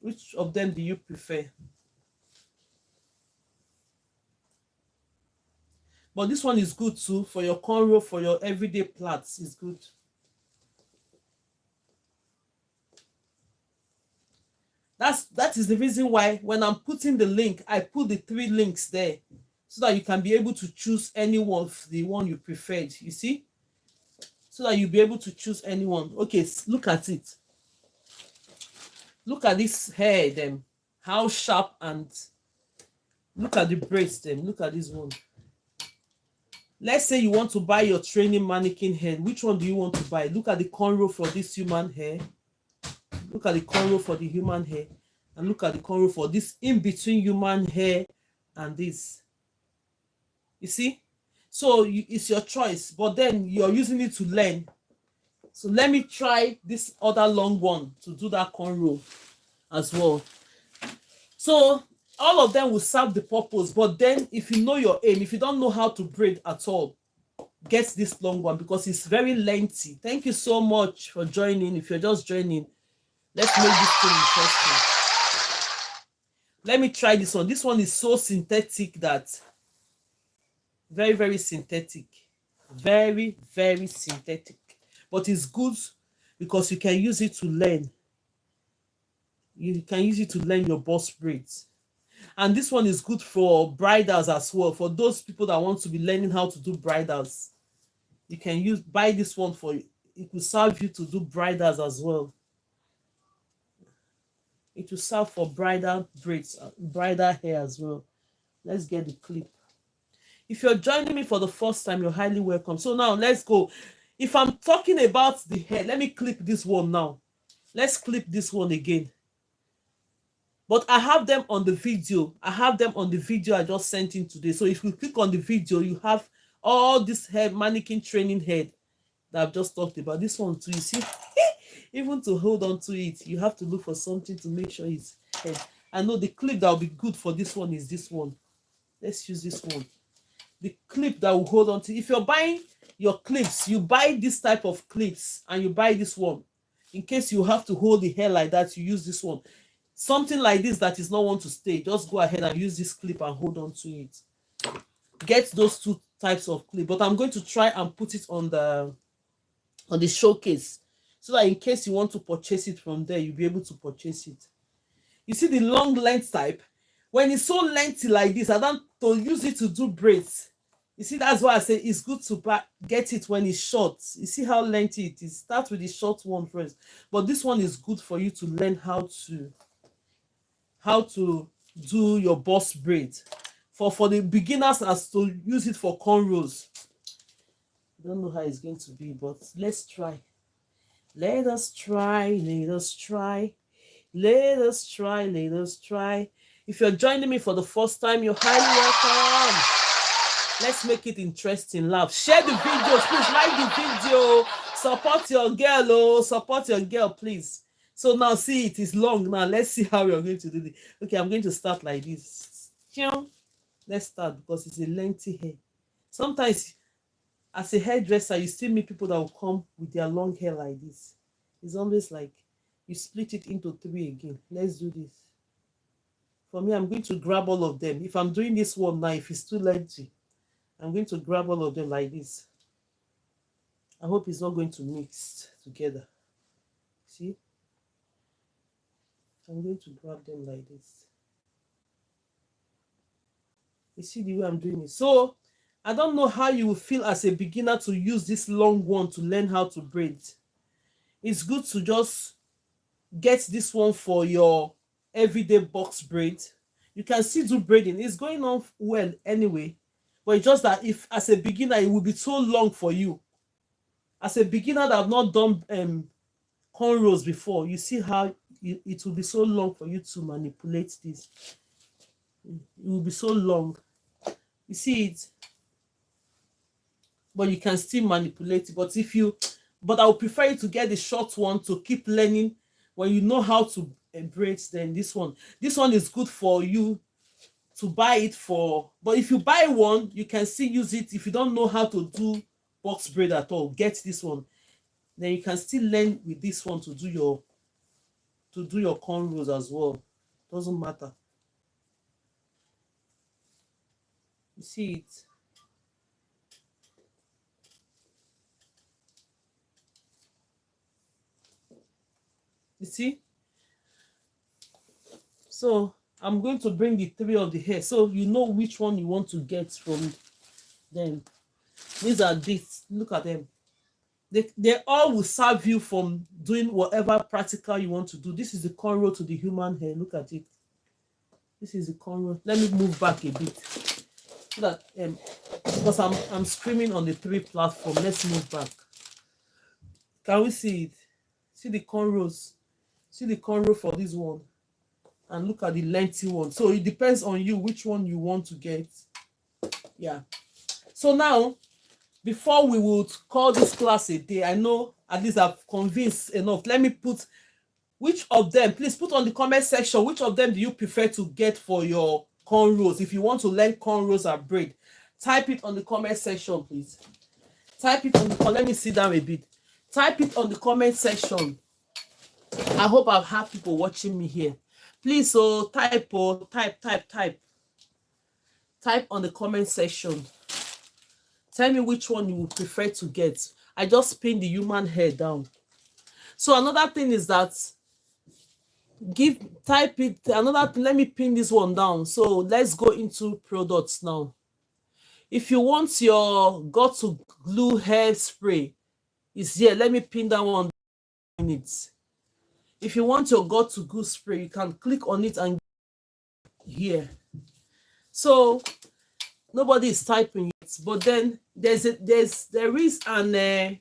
Which of them do you prefer? But this one is good too for your cornrow, for your everyday plaits. It's good. That is the reason why when I'm putting the link, I put the 3 links there so that you can be able to choose any one, the one you preferred. You see? So that you'll be able to choose anyone. Okay, look at it. Look at this hair, them. How sharp, and look at the braids, them. Look at this one. Let's say you want to buy your training mannequin hair. Which one do you want to buy? Look at the cornrow for this human hair. Look at the cornrow for the human hair. And look at the cornrow for this in-between human hair and this. You see? So it's your choice. But then you're using it to learn. So let me try this other long one to do that cornrow as well. So all of them will serve the purpose. But then if you know your aim, if you don't know how to braid at all, get this long one because it's very lengthy. Thank you so much for joining. If you're just joining, let's make this thing interesting. Let me try this one. This one is so synthetic that very, very synthetic. Very, very synthetic. But it's good because you can use it to learn. You can use it to learn your boss braids. And this one is good for bridals as well. For those people that want to be learning how to do bridals, you can buy this one for you. It will serve you to do bridals as well. It will serve for bridal braids, bridal hair as well. Let's get the clip. If you're joining me for the first time, you're highly welcome. So now let's go. If I'm talking about the hair, let me clip this one now. Let's clip this one again. But I have them on the video. I have them on the video I just sent in today. So if you click on the video, you have all this hair, mannequin training head that I've just talked about. This one too, you see, even to hold on to it, you have to look for something to make sure it's head. I know the clip that will be good for this one is this one. Let's use this one. The clip that will hold on to. If you're buying your clips, you buy this type of clips and you buy this one. In case you have to hold the hair like that, you use this one. Something like this that is not want to stay, just go ahead and use this clip and hold on to it. Get those two types of clip, but I'm going to try and put it on the showcase so that in case you want to purchase it from there, you'll be able to purchase it. You see the long length type, when it's so lengthy like this, I don't to use it to do braids. You see, that's why I say it's good to get it when it's short. You see how lengthy it is. Start with the short one first, but this one is good for you to learn how to do your boss braid. For the beginners, as to use it for cornrows. I don't know how it's going to be, but let's try. Let us try. Let us try. Let us try. Let us try. If you're joining me for the first time, you're highly welcome. Let's make it interesting. Love. Share the videos. Please like the video. Support your girl. Oh, support your girl, please. So now see, it is long. Now let's see how we're going to do it. Okay, I'm going to start like this. Let's start because it's a lengthy hair. Sometimes as a hairdresser, you still meet people that will come with their long hair like this. It's always like you split it into 3 again. Let's do this. For me, I'm going to grab all of them. If I'm doing this one now, if it's too lengthy, I'm going to grab all of them like this. I hope it's not going to mix together. See? I'm going to grab them like this. You see the way I'm doing it. So, I don't know how you will feel as a beginner to use this long one to learn how to braid. It's good to just get this one for your everyday box braid. You can still do braiding. It's going on well anyway. But it's just that if as a beginner, it will be so long for you. As a beginner that have not done cornrows before, you see how it will be so long for you to manipulate this. It will be so long. You see it? But you can still manipulate it. But I would prefer you to get the short one to keep learning. When you know how to braid, then this one is good for you to buy it for. But if you buy one, you can still use it. If you don't know how to do box braid at all, get this one. Then you can still learn with this one to do your cornrows as well. Doesn't matter. You see it? You see? So I'm going to bring the 3 of the hair so you know which one you want to get from them. These are this. Look at them. They all will serve you from doing whatever practical you want to do. This is the cornrow to the human hair. Look at it. This is the cornrow. Let me move back a bit. So that because I'm screaming on the 3 platform. Let's move back. Can we see it? See the cornrows. See the cornrow for this one. And look at the lengthy one. So it depends on you which one you want to get. Yeah. So now, before we would call this class a day, I know at least I've convinced enough. Let me put which of them, please put on the comment section, which of them do you prefer to get for your cornrows? If you want to learn cornrows and braid, type it on the comment section, please. Type it on the comment. Let me sit down a bit. Type it on the comment section. I hope I've had people watching me here. Please, so type on the comment section. Tell me which one you would prefer to get. I just pinned the human hair down. So another thing is that type it. Another thing, let me pin this one down. So let's go into products now. If you want your got to glue hair spray, it's here. Let me pin that one in it. If you want your got to glue spray, you can click on it and here. So nobody is typing it, but then there is a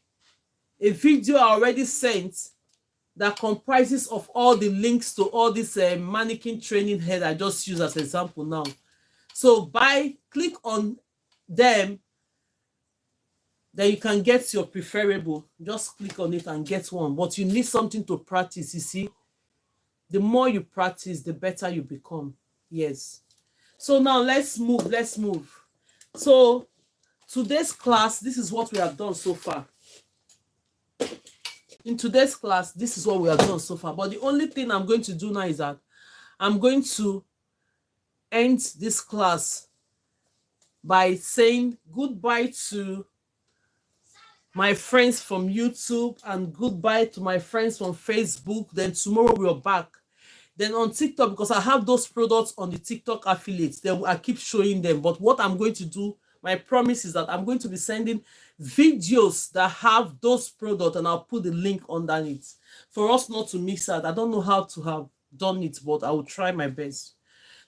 video I already sent that comprises of all the links to all this mannequin training head I just use as an example now. So click on them, then you can get your preferable. Just click on it and get one, but you need something to practice. You see, the more you practice, the better you become. Yes. So now let's move. So today's class, this is what we have done so far. In today's class, this is what we have done so far. But the only thing I'm going to do now is that I'm going to end this class by saying goodbye to my friends from YouTube and goodbye to my friends from Facebook. Then tomorrow we're back. Then on TikTok, because I have those products on the TikTok affiliates, then I keep showing them. But what I'm going to do, my promise is that I'm going to be sending videos that have those products, and I'll put the link underneath for us not to mix out. I don't know how to have done it, but I will try my best.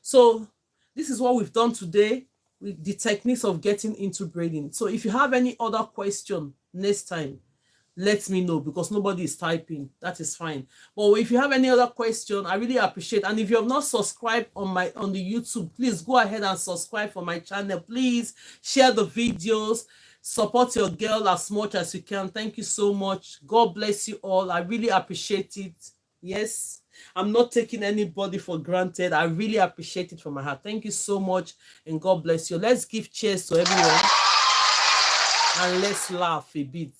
So this is what we've done today with the techniques of getting into braiding. So if you have any other question next time, let me know, because nobody is typing. That is fine. But if you have any other question, I really appreciate. And if you have not subscribed on the YouTube, please go ahead and subscribe for my channel. Please share the videos. Support your girl as much as you can. Thank you so much. God bless you all. I really appreciate it. Yes, I'm not taking anybody for granted. I really appreciate it from my heart. Thank you so much, and God bless you. Let's give cheers to everyone, and let's laugh a bit.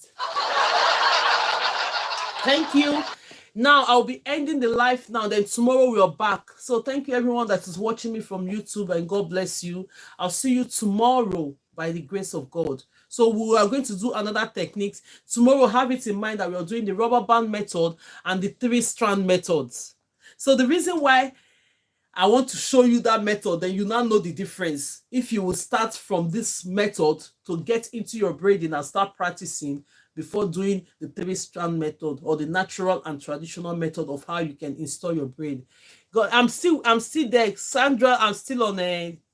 Thank you. Now I'll be ending the live now. Then tomorrow we are back. So thank you everyone that is watching me from YouTube, and God bless you. I'll see you tomorrow by the grace of God. So we are going to do another techniques tomorrow. Have it in mind that we are doing the rubber band method and the 3-strand methods. So the reason why I want to show you that method, then you now know the difference. If you will start from this method to get into your braiding and start practicing before doing the 3-strand method or the natural and traditional method of how you can install your braid. God, I'm still there. Sandra, I'm still on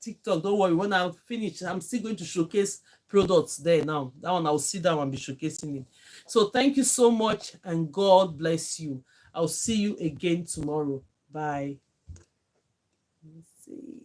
TikTok. Don't worry. When I finish, I'm still going to showcase products there now. That one I'll sit down and be showcasing it. So thank you so much, and God bless you. I'll see you again tomorrow. Bye. Let's see.